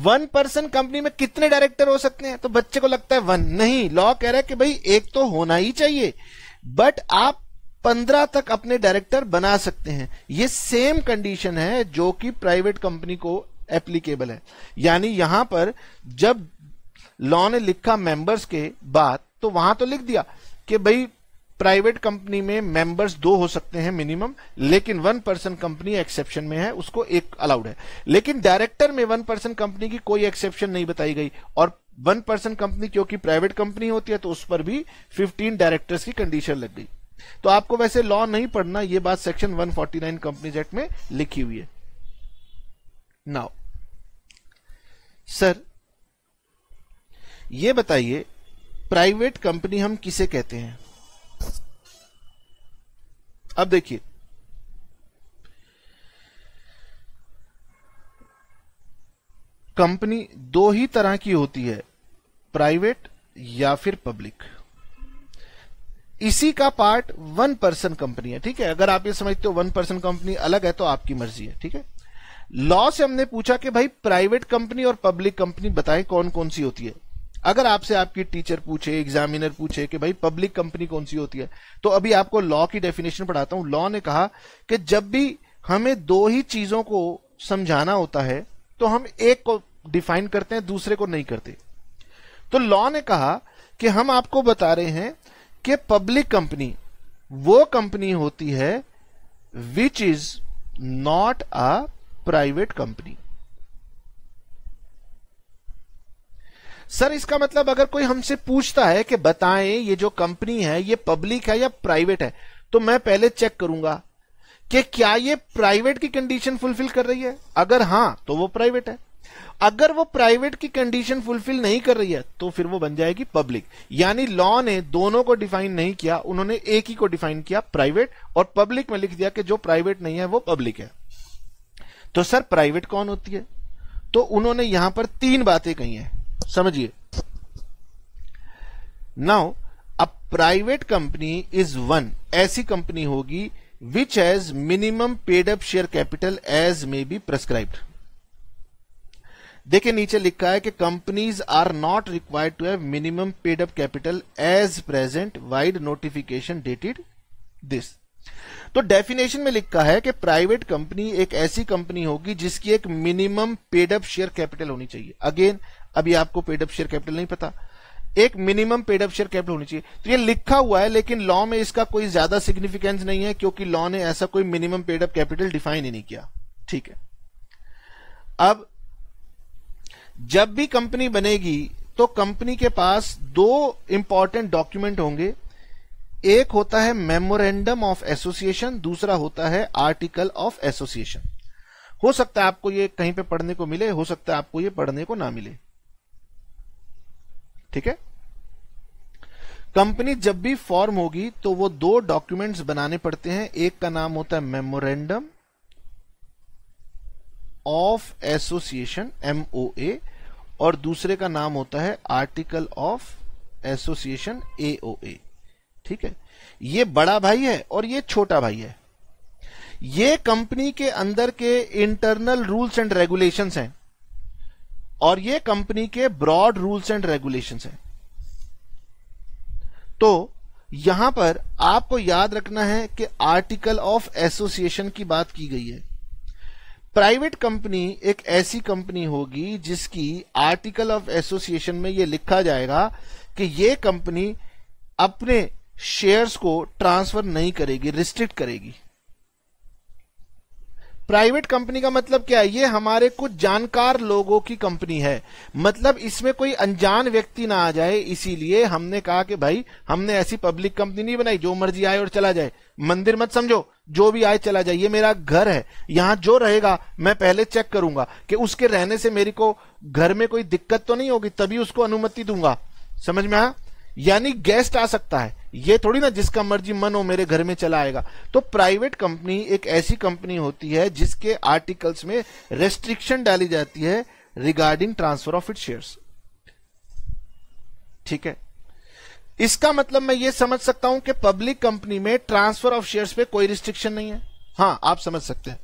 Speaker 1: 1% कंपनी में कितने डायरेक्टर हो सकते हैं? तो बच्चे को लगता है 1, नहीं, लॉ कह रहा है कि भाई एक तो होना ही चाहिए, बट आप 15 तक अपने डायरेक्टर बना सकते हैं। ये सेम कंडीशन है जो कि प्राइवेट कंपनी को एप्लीकेबल है। यानी यहां पर जब लॉ ने लिखा मेंबर्स के बाद, तो वहां तो लिख दिया कि भाई प्राइवेट कंपनी में मेंबर्स 2 हो सकते हैं मिनिमम, लेकिन 1% कंपनी एक्सेप्शन में है, उसको 1 अलाउड है। लेकिन डायरेक्टर में 1% कंपनी की कोई एक्सेप्शन नहीं बताई गई, और 1% कंपनी क्योंकि प्राइवेट कंपनी होती है तो उस पर भी 15 डायरेक्टर्स की कंडीशन लग गई। तो आपको वैसे लॉ नहीं पढ़ना, ये बात सेक्शन 149 कंपनीज एक्ट में लिखी हुई है। नाउ सर ये बताइए, प्राइवेट कंपनी हम किसे कहते हैं? अब देखिए, कंपनी दो ही तरह की होती है, प्राइवेट या फिर पब्लिक। इसी का पार्ट वन पर्सन कंपनी है, ठीक है। अगर आप ये समझते हो वन पर्सन कंपनी अलग है तो आपकी मर्जी है, ठीक है। लॉ से हमने पूछा कि भाई प्राइवेट कंपनी और पब्लिक कंपनी बताएं कौन कौन सी होती है। अगर आपसे आपकी टीचर पूछे, एग्जामिनर पूछे कि भाई पब्लिक कंपनी कौन सी होती है, तो अभी आपको लॉ की डेफिनेशन पढ़ाता हूं। लॉ ने कहा कि जब भी हमें दो ही चीजों को समझाना होता है तो हम एक को डिफाइन करते हैं, दूसरे को नहीं करते। तो लॉ ने कहा कि हम आपको बता रहे हैं कि पब्लिक कंपनी वो कंपनी होती है which is not a private company. Sir इसका मतलब अगर कोई हमसे पूछता है कि बताएं ये जो कंपनी है ये पब्लिक है या प्राइवेट है, तो मैं पहले चेक करूंगा कि क्या ये प्राइवेट की कंडीशन फुलफिल कर रही है। अगर हां तो वो प्राइवेट है, अगर वो प्राइवेट की कंडीशन फुलफिल नहीं कर रही है तो फिर वो बन जाएगी पब्लिक। यानी लॉ ने दोनों को डिफाइन नहीं किया, उन्होंने एक ही को डिफाइन किया, प्राइवेट, और पब्लिक में लिख दिया कि जो प्राइवेट नहीं है वो पब्लिक है। तो सर प्राइवेट कौन होती है? तो उन्होंने यहां पर तीन बातें कही हैं, समझिए। Now a private company is one ऐसी कंपनी होगी which has minimum paid up share capital as may be prescribed. देखिए नीचे लिखा है कि companies are not required to have minimum paid up capital as present vide notification dated this. तो डेफिनेशन में लिखा है कि प्राइवेट कंपनी एक ऐसी कंपनी होगी जिसकी एक minimum paid up share capital होनी चाहिए। अगेन अभी आपको पेड अप शेयर कैपिटल नहीं पता, एक minimum paid up share capital होनी चाहिए। तो ये लिखा हुआ है लेकिन लॉ में इसका कोई ज्यादा सिग्निफिकेंस नहीं है, क्योंकि लॉ ने ऐसा कोई minimum paid up capital define ही नहीं किया, ठीक है। अब जब भी कंपनी बनेगी तो कंपनी के पास दो इंपॉर्टेंट डॉक्यूमेंट होंगे, एक होता है मेमोरेंडम ऑफ एसोसिएशन, दूसरा होता है आर्टिकल ऑफ एसोसिएशन। हो सकता है आपको ये कहीं पे पढ़ने को मिले, हो सकता है आपको ये पढ़ने को ना मिले, ठीक है। कंपनी जब भी फॉर्म होगी तो वो दो डॉक्यूमेंट्स बनाने पड़ते हैं, एक का नाम होता है मेमोरेंडम ऑफ एसोसिएशन MOA और दूसरे का नाम होता है आर्टिकल ऑफ एसोसिएशन AOA, ठीक है। ये बड़ा भाई है और ये छोटा भाई है। ये कंपनी के अंदर के इंटरनल रूल्स एंड रेगुलेशंस हैं और ये कंपनी के ब्रॉड रूल्स एंड रेगुलेशंस हैं। तो यहां पर आपको याद रखना है कि आर्टिकल ऑफ एसोसिएशन की बात की गई है। प्राइवेट कंपनी एक ऐसी कंपनी होगी जिसकी आर्टिकल ऑफ एसोसिएशन में यह लिखा जाएगा कि यह कंपनी अपने शेयर्स को ट्रांसफर नहीं करेगी, रिस्ट्रिक्ट करेगी। प्राइवेट कंपनी का मतलब क्या है? ये हमारे कुछ जानकार लोगों की कंपनी है, मतलब इसमें कोई अनजान व्यक्ति ना आ जाए, इसीलिए हमने कहा कि भाई हमने ऐसी पब्लिक कंपनी नहीं बनाई जो मर्जी आए और चला जाए। मंदिर मत समझो, जो भी आए चला जाए। ये मेरा घर है, यहां जो रहेगा मैं पहले चेक करूंगा कि उसके रहने से मेरे को घर में कोई दिक्कत तो नहीं होगी, तभी उसको अनुमति दूंगा। समझ में आया? यानी गेस्ट आ सकता है, ये थोड़ी ना जिसका मर्जी मन हो मेरे घर में चला आएगा। तो प्राइवेट कंपनी एक ऐसी कंपनी होती है जिसके आर्टिकल्स में रेस्ट्रिक्शन डाली जाती है regarding transfer of its shares, ठीक है। इसका मतलब मैं ये समझ सकता हूं कि पब्लिक कंपनी में ट्रांसफर ऑफ शेयर्स पे कोई रिस्ट्रिक्शन नहीं है। हां, आप समझ सकते हैं।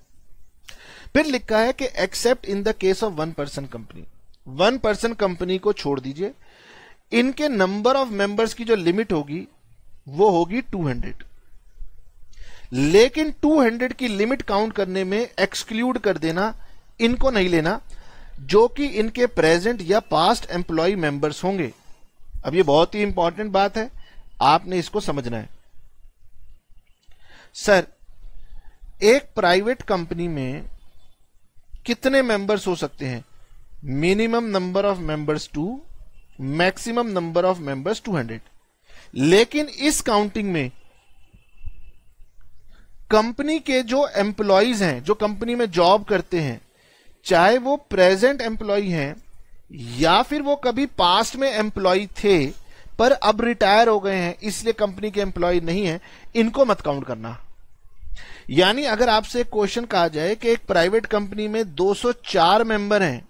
Speaker 1: फिर लिखा है कि accept in the case of one person company, one person company को छोड़ दीजिए, इनके नंबर ऑफ मेंबर्स की जो लिमिट होगी वो होगी 200। लेकिन 200 की लिमिट काउंट करने में एक्सक्लूड कर देना, इनको नहीं लेना जो कि इनके प्रेजेंट या पास्ट एम्प्लॉय मेंबर्स होंगे। अब ये बहुत ही इंपॉर्टेंट बात है, आपने इसको समझना है। सर, एक प्राइवेट कंपनी में कितने मेंबर्स हो सकते हैं? Minimum number of members 2, maximum number of members 200। लेकिन इस काउंटिंग में कंपनी के जो एम्प्लॉयज हैं, जो कंपनी में जॉब करते हैं, चाहे वो प्रेजेंट एम्प्लॉय हैं या फिर वो कभी पास्ट में एम्प्लॉय थे पर अब रिटायर हो गए हैं इसलिए कंपनी के एम्प्लॉय नहीं है, इनको मत काउंट करना। यानी अगर आपसे क्वेश्चन कहा जाए कि एक प्राइवेट कंपनी में 204 मेंबर हैं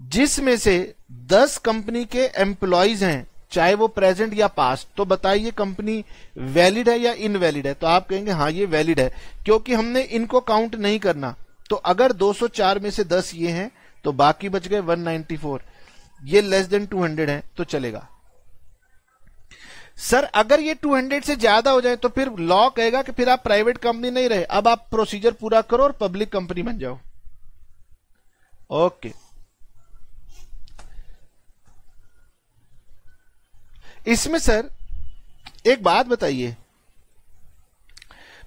Speaker 1: जिसमें से 10 कंपनी के एम्प्लॉइज हैं, चाहे वो प्रेजेंट या पास्ट, तो बताइए कंपनी वैलिड है या इनवैलिड है? तो आप कहेंगे हाँ ये वैलिड है, क्योंकि हमने इनको काउंट नहीं करना। तो अगर 204 में से 10 ये हैं तो बाकी बच गए 194, ये लेस देन 200 है तो चलेगा। सर अगर ये 200 से ज्यादा हो जाए तो फिर लॉ कहेगा कि फिर आप प्राइवेट कंपनी नहीं रहे, अब आप प्रोसीजर पूरा करो और पब्लिक कंपनी बन जाओ। ओके, इसमें सर एक बात बताइए,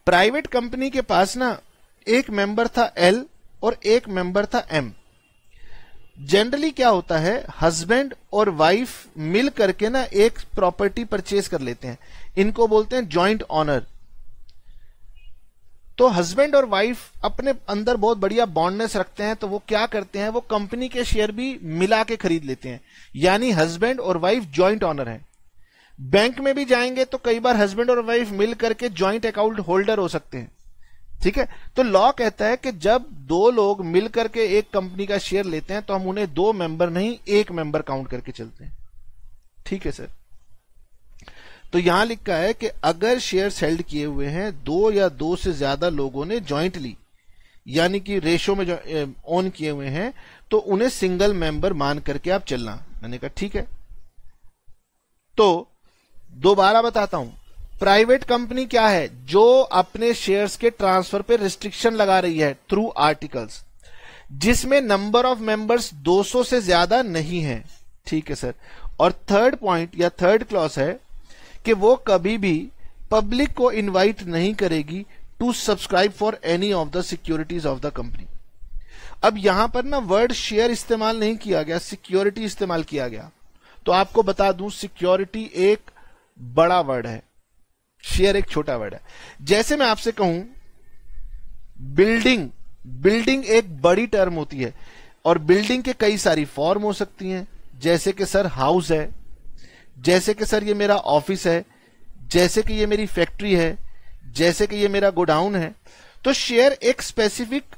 Speaker 1: प्राइवेट कंपनी के पास ना एक मेंबर था एल और एक मेंबर था एम। जनरली क्या होता है, हस्बैंड और वाइफ मिल करके ना एक प्रॉपर्टी परचेज कर लेते हैं, इनको बोलते हैं जॉइंट ऑनर। तो हस्बैंड और वाइफ अपने अंदर बहुत बढ़िया बॉन्डनेस रखते हैं, तो वो क्या करते हैं, वो कंपनी के शेयर भी मिला के खरीद लेते हैं, यानी हस्बैंड और वाइफ जॉइंट ऑनर है। बैंक में भी जाएंगे तो कई बार हस्बैंड और वाइफ मिल करके जॉइंट अकाउंट होल्डर हो सकते हैं, ठीक है। तो लॉ कहता है कि जब दो लोग मिल करके एक कंपनी का शेयर लेते हैं तो हम उन्हें दो मेंबर नहीं एक मेंबर काउंट करके चलते हैं, ठीक है सर। तो यहां लिखा है कि अगर शेयर हेल्ड किए हुए हैं दो या दो से ज्यादा लोगों ने जॉइंटली, यानी कि रेशो में जो ओन किए हुए हैं, तो उन्हें सिंगल मेंबर मान करके आप चलना। मैंने कहा ठीक है। तो दोबारा बताता हूं, प्राइवेट कंपनी क्या है, जो अपने शेयर्स के ट्रांसफर पे रिस्ट्रिक्शन लगा रही है थ्रू आर्टिकल्स, जिसमें नंबर ऑफ मेंबर्स 200 से ज्यादा नहीं है, ठीक है सर। और थर्ड पॉइंट या थर्ड क्लॉज है कि वो कभी भी पब्लिक को इनवाइट नहीं करेगी to subscribe for any of the securities of the company. अब यहां पर ना वर्ड शेयर इस्तेमाल नहीं किया गया, सिक्योरिटी इस्तेमाल किया गया। तो आपको बता दूं, सिक्योरिटी एक बड़ा वर्ड है, शेयर एक छोटा वर्ड है। जैसे मैं आपसे कहूं बिल्डिंग, बिल्डिंग एक बड़ी टर्म होती है और बिल्डिंग के कई सारी फॉर्म हो सकती हैं, जैसे कि सर हाउस है, जैसे कि सर ये मेरा ऑफिस है, जैसे कि ये मेरी फैक्ट्री है, जैसे कि ये मेरा गोडाउन है। तो शेयर एक स्पेसिफिक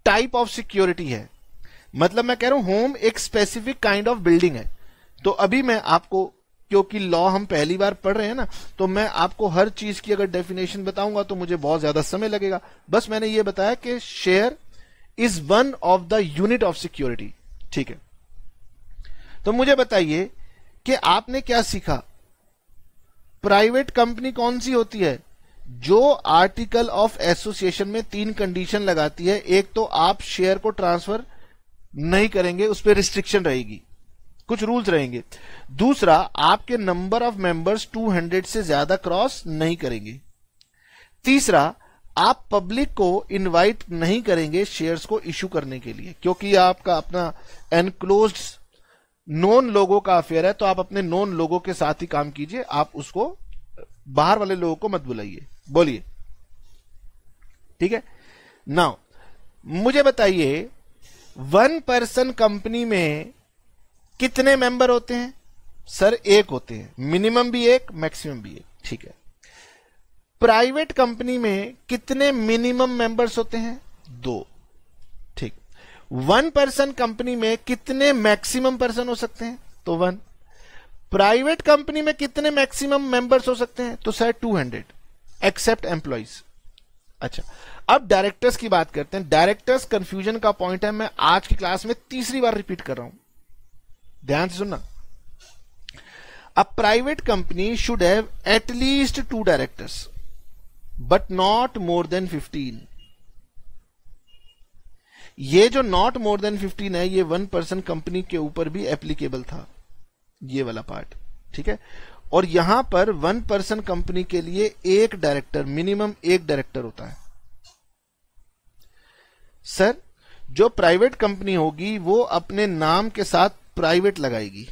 Speaker 1: टाइप ऑफ सिक्योरिटी है, मतलब मैं कह रहा हूं होम एक स्पेसिफिक काइंड ऑफ बिल्डिंग है। तो अभी मैं आपको, क्योंकि लॉ हम पहली बार पढ़ रहे हैं ना, तो मैं आपको हर चीज की अगर डेफिनेशन बताऊंगा तो मुझे बहुत ज्यादा समय लगेगा। बस मैंने ये बताया कि share is one of the unit of security, ठीक है। तो मुझे बताइए कि आपने क्या सीखा, प्राइवेट कंपनी कौन सी होती है, जो आर्टिकल ऑफ एसोसिएशन में 3 कंडीशन लगाती है। एक तो आप शेयर को ट्रांसफर नहीं करेंगे, उस पर रिस्ट्रिक्शन रहेगी, कुछ रूल्स रहेंगे। दूसरा, आपके नंबर ऑफ मेंबर्स 200 से ज्यादा क्रॉस नहीं करेंगे। तीसरा, आप पब्लिक को इनवाइट नहीं करेंगे शेयर्स को इशू करने के लिए, क्योंकि आपका अपना एनक्लोज्ड नॉन लोगों का अफेयर है, तो आप अपने नॉन लोगों के साथ ही काम कीजिए, आप उसको बाहर वाले लोगों को मत बुलाइए। बोलिए, ठीक है। नाउ मुझे बताइए, 1 पर्सन कंपनी में कितने मेंबर होते हैं? सर एक होते हैं, मिनिमम भी एक, मैक्सिमम भी एक, ठीक है। प्राइवेट कंपनी में कितने मिनिमम मेंबर्स होते हैं? 2, ठीक। 1 पर्सन कंपनी में कितने मैक्सिमम पर्सन हो सकते हैं? तो 1। प्राइवेट कंपनी में कितने मैक्सिमम मेंबर्स हो सकते हैं? तो सर 200 एक्सेप्ट एम्प्लॉइज। अच्छा, अब डायरेक्टर्स की बात करते हैं। डायरेक्टर्स कंफ्यूजन का पॉइंट है, मैं आज की क्लास में तीसरी बार रिपीट कर रहा हूं, ध्यान से सुनना। अ private company should have at least 2 directors but not more than 15। ये जो नॉट मोर देन 15 है, ये 1 पर्सन कंपनी के ऊपर भी एप्लीकेबल था, ये वाला पार्ट, ठीक है। और यहां पर 1 पर्सन कंपनी के लिए एक डायरेक्टर, मिनिमम एक डायरेक्टर होता है। सर जो प्राइवेट कंपनी होगी वो अपने नाम के साथ प्राइवेट लगाएगी,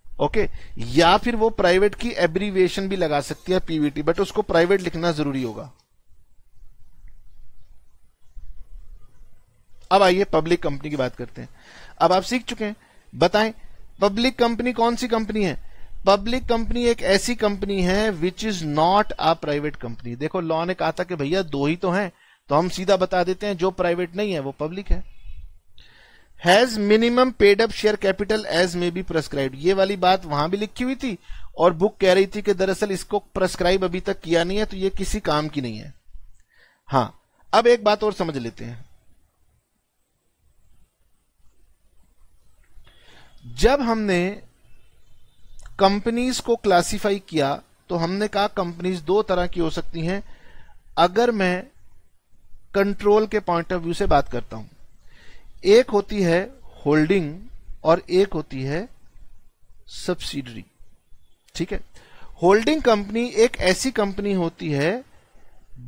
Speaker 1: ओके, या फिर वो प्राइवेट की एब्रीविएशन भी लगा सकती है, पीवीटी, बट उसको प्राइवेट लिखना जरूरी होगा। अब आइए पब्लिक कंपनी की बात करते हैं। अब आप सीख चुके हैं, बताएं पब्लिक कंपनी कौन सी कंपनी है? पब्लिक कंपनी एक ऐसी कंपनी है which is not a private company. देखो लॉ ने कहा था कि भैया 2 ही तो हैं, तो हम सीधा बता देते हैं जो प्राइवेट नहीं है वो पब्लिक है। Has minimum paid up share capital as may be prescribed. ये वाली बात वहां भी लिखी हुई थी और बुक कह रही थी कि दरअसल इसको प्रेस्क्राइब अभी तक किया नहीं है, तो ये किसी काम की नहीं है। हाँ, अब एक बात और समझ लेते हैं। जब हमने कंपनीज को क्लासिफाई किया तो हमने कहा कंपनीज दो तरह की हो सकती हैं। अगर मैं कंट्रोल के पॉइंट ऑफ व्यू से बात करता हूं, एक होती है होल्डिंग और एक होती है सब्सिडरी। ठीक है, होल्डिंग कंपनी एक ऐसी कंपनी होती है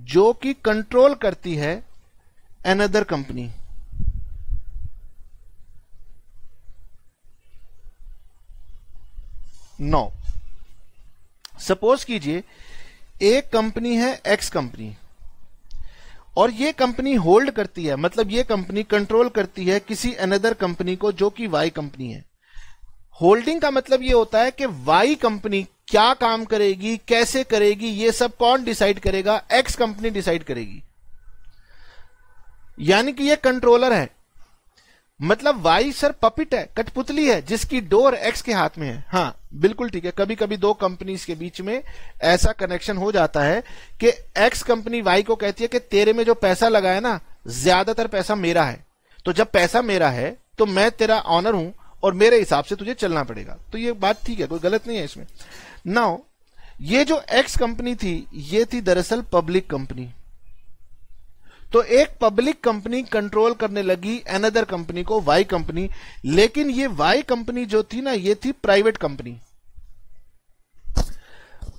Speaker 1: जो कि कंट्रोल करती है अनदर कंपनी। नो, सपोज कीजिए एक कंपनी है एक्स कंपनी और ये कंपनी होल्ड करती है, मतलब ये कंपनी कंट्रोल करती है किसी अनदर कंपनी को जो कि वाई कंपनी है। होल्डिंग का मतलब ये होता है कि वाई कंपनी क्या काम करेगी, कैसे करेगी, ये सब कौन डिसाइड करेगा? एक्स कंपनी डिसाइड करेगी। यानी कि ये कंट्रोलर है, मतलब वाई सर पपिट है, कठपुतली है जिसकी डोर एक्स के हाथ में है। हाँ बिल्कुल ठीक है, कभी कभी दो कंपनीज के बीच में ऐसा कनेक्शन हो जाता है कि एक्स कंपनी वाई को कहती है कि तेरे में जो पैसा लगा है ना, ज्यादातर पैसा मेरा है, तो जब पैसा मेरा है तो मैं तेरा ऑनर हूं और मेरे हिसाब से तुझे चलना पड़ेगा। तो ये बात ठीक है, कोई गलत नहीं है इसमें। नाउ ये जो एक्स कंपनी थी ये थी दरअसल पब्लिक कंपनी। तो एक पब्लिक कंपनी कंट्रोल करने लगी अनदर कंपनी को, वाई कंपनी। लेकिन ये वाई कंपनी जो थी ना, ये थी प्राइवेट कंपनी।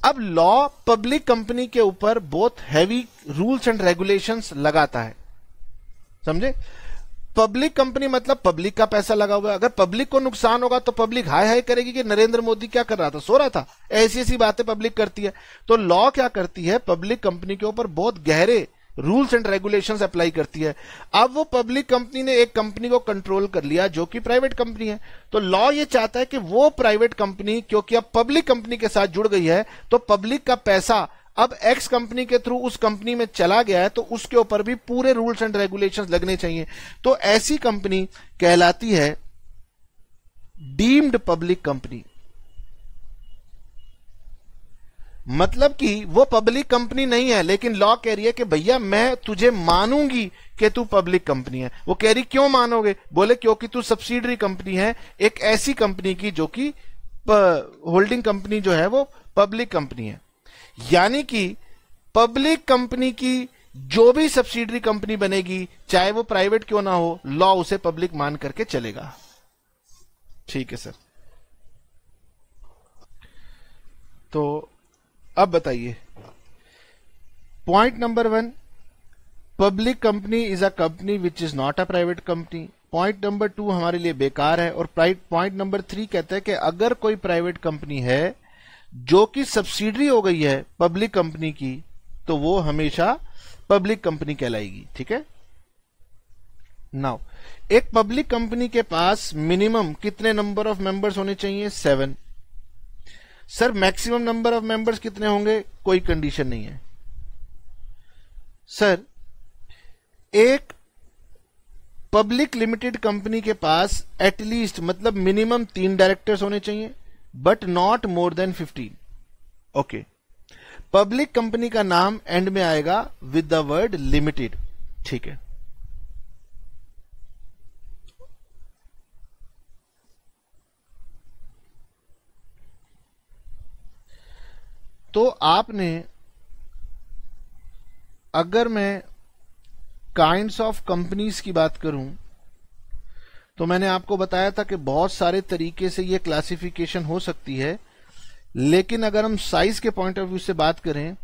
Speaker 1: अब लॉ पब्लिक कंपनी के ऊपर बहुत हैवी रूल्स एंड रेगुलेशंस लगाता है, समझे? पब्लिक कंपनी मतलब पब्लिक का पैसा लगा हुआ है। अगर पब्लिक को नुकसान होगा तो पब्लिक हाय हाय करेगी कि नरेंद्र मोदी क्या कर रहा था, सो रहा था। ऐसी ऐसी बातें पब्लिक करती है। तो लॉ क्या करती है, पब्लिक कंपनी के ऊपर बहुत गहरे रूल्स एंड रेगुलेशंस अप्लाई करती है। अब वो पब्लिक कंपनी ने एक कंपनी को कंट्रोल कर लिया जो कि प्राइवेट कंपनी है, तो लॉ ये चाहता है कि वो प्राइवेट कंपनी क्योंकि अब पब्लिक कंपनी के साथ जुड़ गई है, तो पब्लिक का पैसा अब एक्स कंपनी के थ्रू उस कंपनी में चला गया है, तो उसके ऊपर भी पूरे रूल्स एंड रेगुलेशंस लगने चाहिए। तो ऐसी कंपनी कहलाती है डीम्ड पब्लिक कंपनी। मतलब कि वो पब्लिक कंपनी नहीं है, लेकिन लॉ कह रही है कि भैया मैं तुझे मानूंगी कि तू पब्लिक कंपनी है। वो कह रही क्यों मानोगे? बोले क्योंकि तू सब्सिडरी कंपनी है एक ऐसी कंपनी की जो कि होल्डिंग कंपनी जो है वो पब्लिक कंपनी है। यानी कि पब्लिक कंपनी की जो भी सब्सिडरी कंपनी बनेगी, चाहे वो प्राइवेट क्यों ना हो, लॉ उसे पब्लिक मान करके चलेगा। ठीक है सर, तो अब बताइए point number 1, public company is a company which is not a private company. Point number 2 हमारे लिए बेकार है। और पॉइंट नंबर 3 कहता है कि अगर कोई प्राइवेट कंपनी है जो कि सब्सिडरी हो गई है पब्लिक कंपनी की, तो वो हमेशा पब्लिक कंपनी कहलाएगी। ठीक है, नाउ एक पब्लिक कंपनी के पास मिनिमम कितने नंबर ऑफ मेंबर्स होने चाहिए? 7। Sir maximum number of members कितने होंगे? कोई कंडीशन नहीं है। सर एक पब्लिक लिमिटेड कंपनी के पास एटलीस्ट मतलब मिनिमम 3 डायरेक्टर्स होने चाहिए, but not more than 15। Okay, public company का नाम एंड में आएगा विद द वर्ड लिमिटेड। ठीक है, तो आपने, अगर मैं काइंड्स ऑफ कंपनीज की बात करूं तो मैंने आपको बताया था कि बहुत सारे तरीके से ये क्लासिफिकेशन हो सकती है। लेकिन अगर हम साइज के पॉइंट ऑफ व्यू से बात करें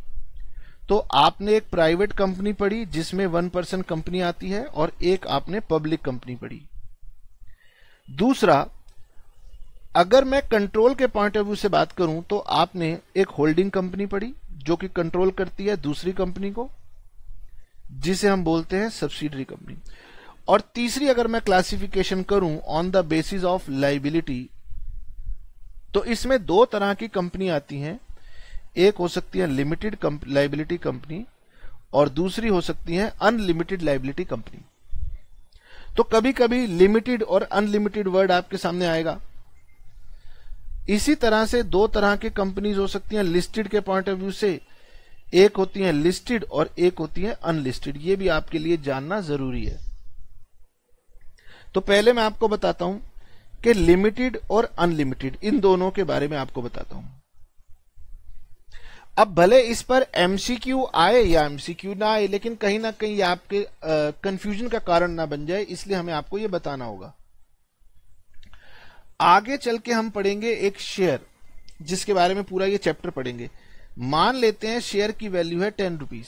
Speaker 1: तो आपने एक प्राइवेट कंपनी पढ़ी जिसमें 1% कंपनी आती है और एक आपने पब्लिक कंपनी पढ़ी। दूसरा, अगर मैं कंट्रोल के पॉइंट ऑफ व्यू से बात करूं तो आपने एक होल्डिंग कंपनी पढ़ी जो कि कंट्रोल करती है दूसरी कंपनी को, जिसे हम बोलते हैं सब्सिडरी कंपनी। और तीसरी अगर मैं क्लासिफिकेशन करूं on the basis of liability, तो इसमें 2 तरह की कंपनी आती हैं। एक हो सकती है लिमिटेड लायबिलिटी कंपनी और दूसरी हो सकती है अनलिमिटेड लायबिलिटी कंपनी। तो कभी कभी लिमिटेड और अनलिमिटेड वर्ड आपके सामने आएगा। इसी तरह से दो तरह की कंपनीज हो सकती हैं लिस्टेड के पॉइंट ऑफ व्यू से, एक होती है लिस्टेड और एक होती है अनलिस्टेड। ये भी आपके लिए जानना जरूरी है। तो पहले मैं आपको बताता हूं कि लिमिटेड और अनलिमिटेड इन दोनों के बारे में आपको बताता हूं। अब भले इस पर एमसीक्यू आए या एमसीक्यू ना आए, लेकिन कहीं ना कहीं आपके कंफ्यूजन का कारण ना बन जाए, इसलिए हमें आपको यह बताना होगा। आगे चल के हम पढ़ेंगे एक शेयर, जिसके बारे में पूरा ये चैप्टर पढ़ेंगे। मान लेते हैं शेयर की वैल्यू है 10 रुपीज।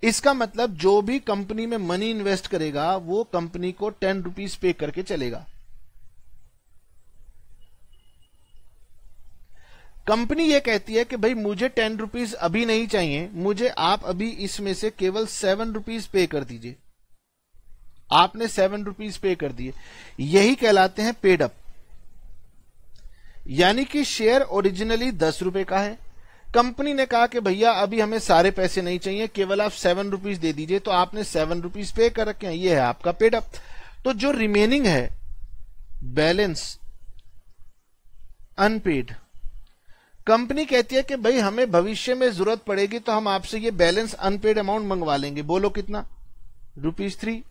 Speaker 1: इसका मतलब जो भी कंपनी में मनी इन्वेस्ट करेगा वो कंपनी को 10 रुपीज पे करके चलेगा। कंपनी ये कहती है कि भाई मुझे 10 रुपीज अभी नहीं चाहिए, मुझे आप अभी इसमें से केवल 7 रुपीज पे कर दीजिए। आपने 7 रुपीज पे कर दिए, यही कहलाते हैं पेड अप। यानी कि शेयर ओरिजिनली 10 रुपए का है, कंपनी ने कहा कि भैया अभी हमें सारे पैसे नहीं चाहिए, केवल आप 7 रुपीज दे दीजिए, तो आपने 7 रुपीज पे कर रखे हैं, ये है आपका पेड अप। तो जो रिमेनिंग है बैलेंस अनपेड, कंपनी कहती है कि भाई हमें भविष्य में जरूरत पड़ेगी तो हम आपसे ये बैलेंस अनपेड अमाउंट मंगवा लेंगे। बोलो कितना? ₹3।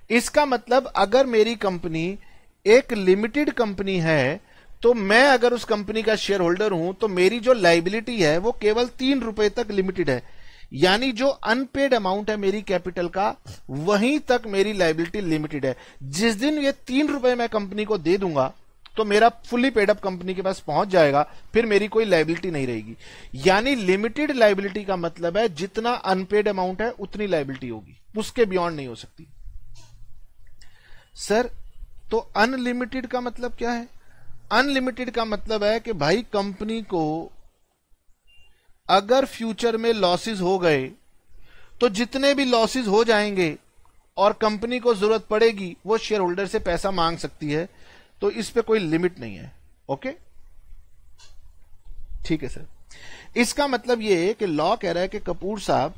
Speaker 1: इसका मतलब अगर मेरी कंपनी एक लिमिटेड कंपनी है तो मैं अगर उस कंपनी का शेयर होल्डर हूं तो मेरी जो लाइबिलिटी है वो केवल 3 रुपए तक लिमिटेड है। यानी जो अनपेड अमाउंट है मेरी कैपिटल का, वहीं तक मेरी लाइबिलिटी लिमिटेड है। जिस दिन ये 3 रुपए मैं कंपनी को दे दूंगा तो मेरा फुली पेड अप कंपनी के पास पहुंच जाएगा, फिर मेरी कोई लाइबिलिटी नहीं रहेगी। यानी लिमिटेड लाइबिलिटी का मतलब है जितना अनपेड अमाउंट है उतनी लाइबिलिटी होगी, उसके बियॉन्ड नहीं हो सकती। सर तो अनलिमिटेड का मतलब क्या है? अनलिमिटेड का मतलब है कि भाई कंपनी को अगर फ्यूचर में लॉसेस हो गए तो जितने भी लॉसेस हो जाएंगे और कंपनी को जरूरत पड़ेगी वो शेयर होल्डर से पैसा मांग सकती है, तो इस पे कोई लिमिट नहीं है। ओके, ठीक है सर। इसका मतलब ये है कि लॉ कह रहा है कि कपूर साहब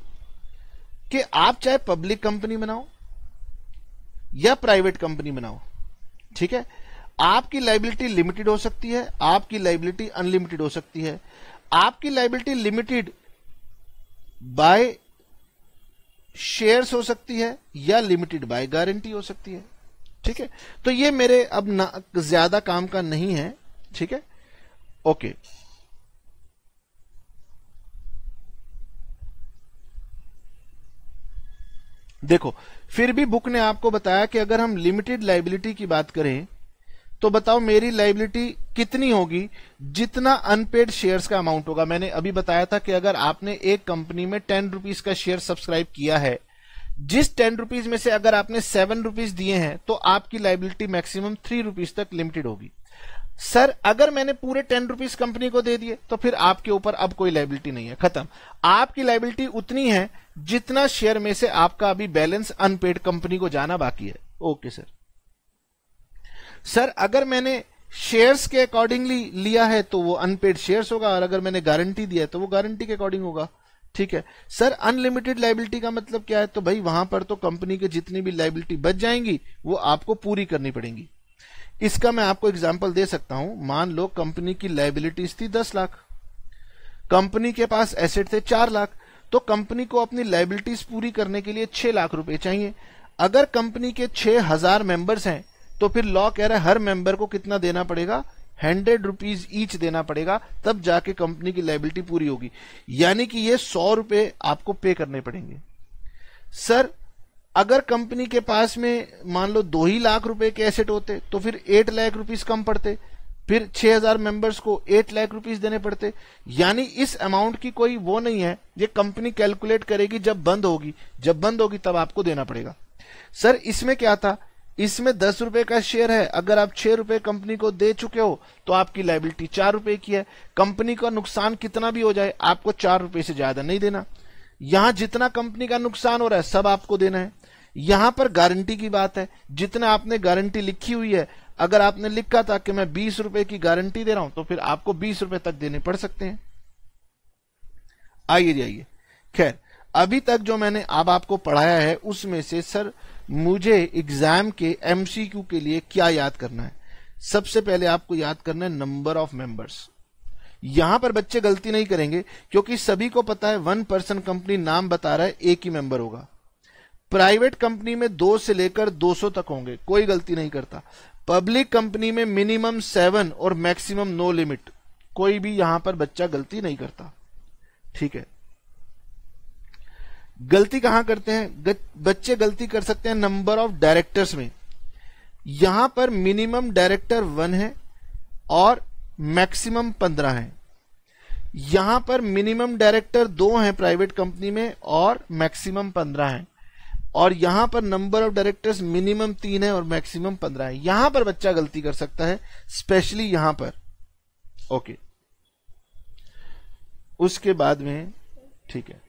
Speaker 1: कि आप चाहे पब्लिक कंपनी बनाओ या प्राइवेट कंपनी बनाओ, ठीक है, आपकी लाइबिलिटी लिमिटेड हो सकती है, आपकी लाइबिलिटी अनलिमिटेड हो सकती है। आपकी लाइबिलिटी लिमिटेड बाय शेयर्स हो सकती है या लिमिटेड बाय गारंटी हो सकती है। ठीक है, तो ये मेरे अब ज्यादा काम का नहीं है। ठीक है, ओके। देखो, फिर भी बुक ने आपको बताया कि अगर हम लिमिटेड लाइबिलिटी की बात करें तो बताओ मेरी लाइबिलिटी कितनी होगी? जितना अनपेड शेयर्स का अमाउंट होगा। मैंने अभी बताया था कि अगर आपने एक कंपनी में 10 रुपीज का शेयर सब्सक्राइब किया है, जिस 10 रुपीज में से अगर आपने 7 रुपीज दिए हैं तो आपकी लाइबिलिटी मैक्सिमम 3 रुपीज तक लिमिटेड होगी। सर अगर मैंने पूरे 10 रुपीज कंपनी को दे दिए तो फिर आपके ऊपर अब कोई लाइबिलिटी नहीं है, खत्म। आपकी लाइबिलिटी उतनी है जितना शेयर में से आपका अभी बैलेंस अनपेड कंपनी को जाना बाकी है। Okay sir. सर अगर मैंने शेयर्स के अकॉर्डिंगली लिया है तो वो अनपेड शेयर्स होगा, और अगर मैंने गारंटी दिया है तो वो गारंटी के अकॉर्डिंग होगा। ठीक है सर। अनलिमिटेड लाइबिलिटी का मतलब क्या है? तो भाई वहां पर तो कंपनी के जितनी भी लाइबिलिटी बच जाएंगी वो आपको पूरी करनी पड़ेंगी। इसका मैं आपको एग्जांपल दे सकता हूं। मान लो कंपनी की लाइबिलिटीज थी 10 लाख, कंपनी के पास एसेट थे 4 लाख, तो कंपनी को अपनी लाइबिलिटीज पूरी करने के लिए 6 लाख रुपए चाहिए। अगर कंपनी के 6000 मेंबर्स हैं तो फिर लॉ कह रहा है हर मेंबर को कितना देना पड़ेगा? 100 रुपीज ईच देना पड़ेगा, तब जाके कंपनी की लाइबिलिटी पूरी होगी। यानी कि ये 100 रुपए आपको पे करने पड़ेंगे। सर अगर कंपनी के पास में मान लो 2 ही लाख रुपए के एसेट होते तो फिर 8 लाख रुपीज कम पड़ते, फिर 6000 मेंबर्स को 8 लाख रुपीज देने पड़ते। यानी इस अमाउंट की कोई वो नहीं है, ये कंपनी कैलकुलेट करेगी जब बंद होगी, जब बंद होगी तब आपको देना पड़ेगा। सर इसमें क्या था? इसमें 10 रुपए का शेयर है, अगर आप 6 रुपए कंपनी को दे चुके हो तो आपकी लाइबिलिटी 4 रुपए की है। कंपनी का नुकसान कितना भी हो जाए आपको 4 रुपए से ज्यादा नहीं देना। यहां जितना कंपनी का नुकसान हो रहा है सब आपको देना है। यहां पर गारंटी की बात है, जितना आपने गारंटी लिखी हुई है, अगर आपने लिखा था कि मैं 20 रुपए की गारंटी दे रहा हूं तो फिर आपको 20 रुपए तक देने पड़ सकते हैं। आइए जाइए। खैर अभी तक जो मैंने अब आपको पढ़ाया है उसमें से सर मुझे एग्जाम के एमसीक्यू के लिए क्या याद करना है? सबसे पहले आपको याद करना है नंबर ऑफ मेंबर्स। यहां पर बच्चे गलती नहीं करेंगे क्योंकि सभी को पता है 1 पर्सन कंपनी नाम बता रहा है, एक ही मेंबर होगा। प्राइवेट कंपनी में 2 से लेकर 200 तक होंगे, कोई गलती नहीं करता। पब्लिक कंपनी में मिनिमम 7 और मैक्सिमम नो लिमिट, कोई भी यहां पर बच्चा गलती नहीं करता। ठीक है, गलती कहां करते हैं बच्चे? गलती कर सकते हैं नंबर ऑफ डायरेक्टर्स में। यहां पर मिनिमम डायरेक्टर 1 है और मैक्सिमम 15 है। यहां पर मिनिमम डायरेक्टर 2 हैं प्राइवेट कंपनी में और मैक्सिमम 15 है, और यहां पर नंबर ऑफ डायरेक्टर्स मिनिमम 3 है और मैक्सिमम 15 है। यहां पर बच्चा गलती कर सकता है, स्पेशली यहां पर। ओके, उसके बाद में ठीक है।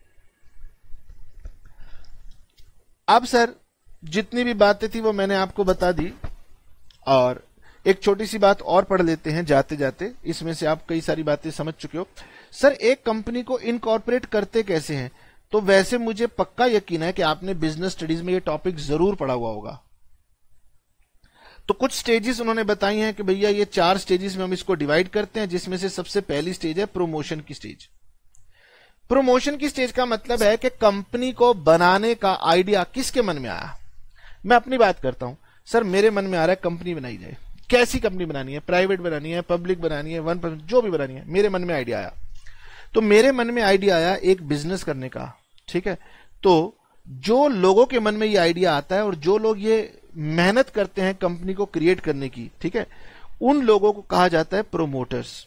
Speaker 1: अब सर जितनी भी बातें थी वो मैंने आपको बता दी, और एक छोटी सी बात और पढ़ लेते हैं जाते जाते, इसमें से आप कई सारी बातें समझ चुके हो। सर एक कंपनी को इनकॉर्पोरेट करते कैसे हैं? तो वैसे मुझे पक्का यकीन है कि आपने बिजनेस स्टडीज में ये टॉपिक जरूर पढ़ा हुआ होगा। तो कुछ स्टेजेस उन्होंने बताई हैं कि भैया ये 4 स्टेजेस में हम इसको डिवाइड करते हैं, जिसमें से सबसे पहली स्टेज है प्रमोशन की स्टेज। प्रमोशन की स्टेज का मतलब है कि कंपनी को बनाने का आइडिया किसके मन में आया। मैं अपनी बात करता हूं, सर मेरे मन में आ रहा है कंपनी बनाई जाए। कैसी कंपनी बनानी है? प्राइवेट बनानी है, पब्लिक बनानी है, 1%, जो भी बनानी है। मेरे मन में आइडिया आया, तो मेरे मन में आइडिया आया एक बिजनेस करने का। ठीक है, तो जो लोगों के मन में ये आइडिया आता है और जो लोग ये मेहनत करते हैं कंपनी को क्रिएट करने की, ठीक है, उन लोगों को कहा जाता है प्रोमोटर्स।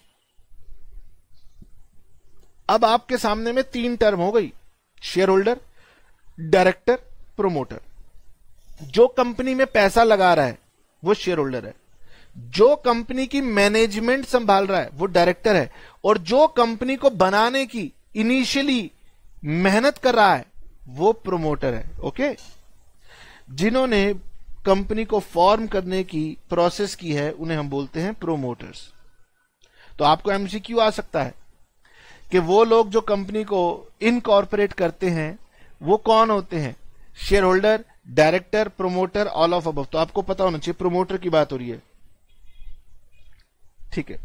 Speaker 1: अब आपके सामने में 3 टर्म हो गई, शेयर होल्डर, डायरेक्टर, प्रोमोटर। जो कंपनी में पैसा लगा रहा है वो शेयर होल्डर है, जो कंपनी की मैनेजमेंट संभाल रहा है वो डायरेक्टर है, और जो कंपनी को बनाने की इनिशियली मेहनत कर रहा है वो प्रोमोटर है। ओके, जिन्होंने कंपनी को फॉर्म करने की प्रोसेस की है उन्हें हम बोलते हैं प्रोमोटर्स। तो आपको एमसीक्यू आ सकता है कि वो लोग जो कंपनी को इनकॉर्पोरेट करते हैं वो कौन होते हैं? Share holder, director, promoter, all of above. तो आपको पता होना चाहिए प्रोमोटर की बात हो रही है। ठीक है,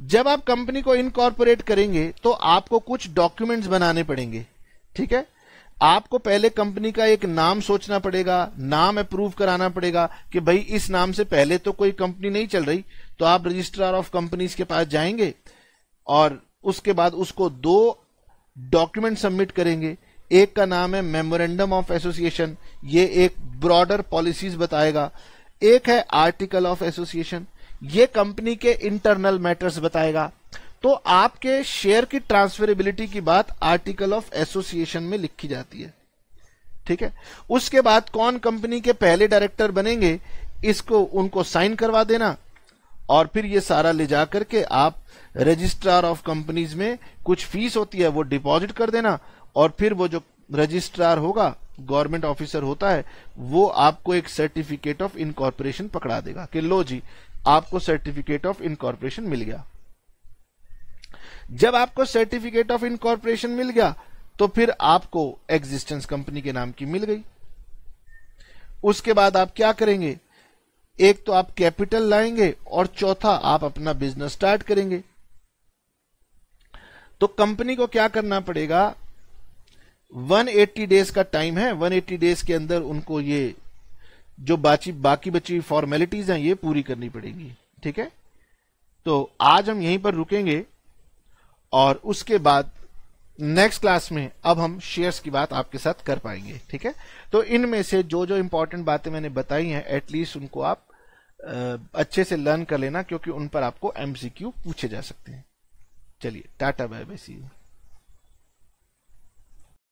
Speaker 1: जब आप कंपनी को इनकॉर्पोरेट करेंगे तो आपको कुछ डॉक्यूमेंट्स बनाने पड़ेंगे। ठीक है, आपको पहले कंपनी का एक नाम सोचना पड़ेगा, नाम अप्रूव कराना पड़ेगा कि भाई इस नाम से पहले तो कोई कंपनी नहीं चल रही, तो आप रजिस्ट्रार ऑफ कंपनीज के पास जाएंगे और उसके बाद उसको 2 डॉक्यूमेंट सबमिट करेंगे। एक का नाम है मेमोरेंडम ऑफ एसोसिएशन, ये एक ब्रॉडर पॉलिसीज बताएगा। एक है आर्टिकल ऑफ एसोसिएशन, ये कंपनी के इंटरनल मैटर्स बताएगा। तो आपके शेयर की ट्रांसफरेबिलिटी की बात आर्टिकल ऑफ एसोसिएशन में लिखी जाती है। ठीक है, उसके बाद कौन कंपनी के पहले डायरेक्टर बनेंगे इसको उनको साइन करवा देना, और फिर ये सारा ले जाकर के आप रजिस्ट्रार ऑफ कंपनीज में कुछ फीस होती है वो डिपॉजिट कर देना, और फिर वो जो रजिस्ट्रार होगा, गवर्नमेंट ऑफिसर होता है, वो आपको एक सर्टिफिकेट ऑफ इनकॉर्पोरेशन पकड़ा देगा कि लो जी आपको सर्टिफिकेट ऑफ इनकॉर्पोरेशन मिल गया। जब आपको सर्टिफिकेट ऑफ इनकॉर्पोरेशन मिल गया तो फिर आपको एग्जिस्टेंस कंपनी के नाम की मिल गई। उसके बाद आप क्या करेंगे? एक तो आप कैपिटल लाएंगे और चौथा आप अपना बिजनेस स्टार्ट करेंगे। तो कंपनी को क्या करना पड़ेगा? 180 डेज का टाइम है, 180 डेज के अंदर उनको ये जो बाकी बची फॉर्मेलिटीज हैं ये पूरी करनी पड़ेगी। ठीक है, तो आज हम यहीं पर रुकेंगे और उसके बाद नेक्स्ट क्लास में अब हम शेयर्स की बात आपके साथ कर पाएंगे। ठीक है, तो इनमें से जो जो इंपॉर्टेंट बातें मैंने बताई हैं एटलीस्ट उनको आप अच्छे से लर्न कर लेना, क्योंकि उन पर आपको एमसीक्यू पूछे जा सकते हैं। चलिए, tata bye bye, see you.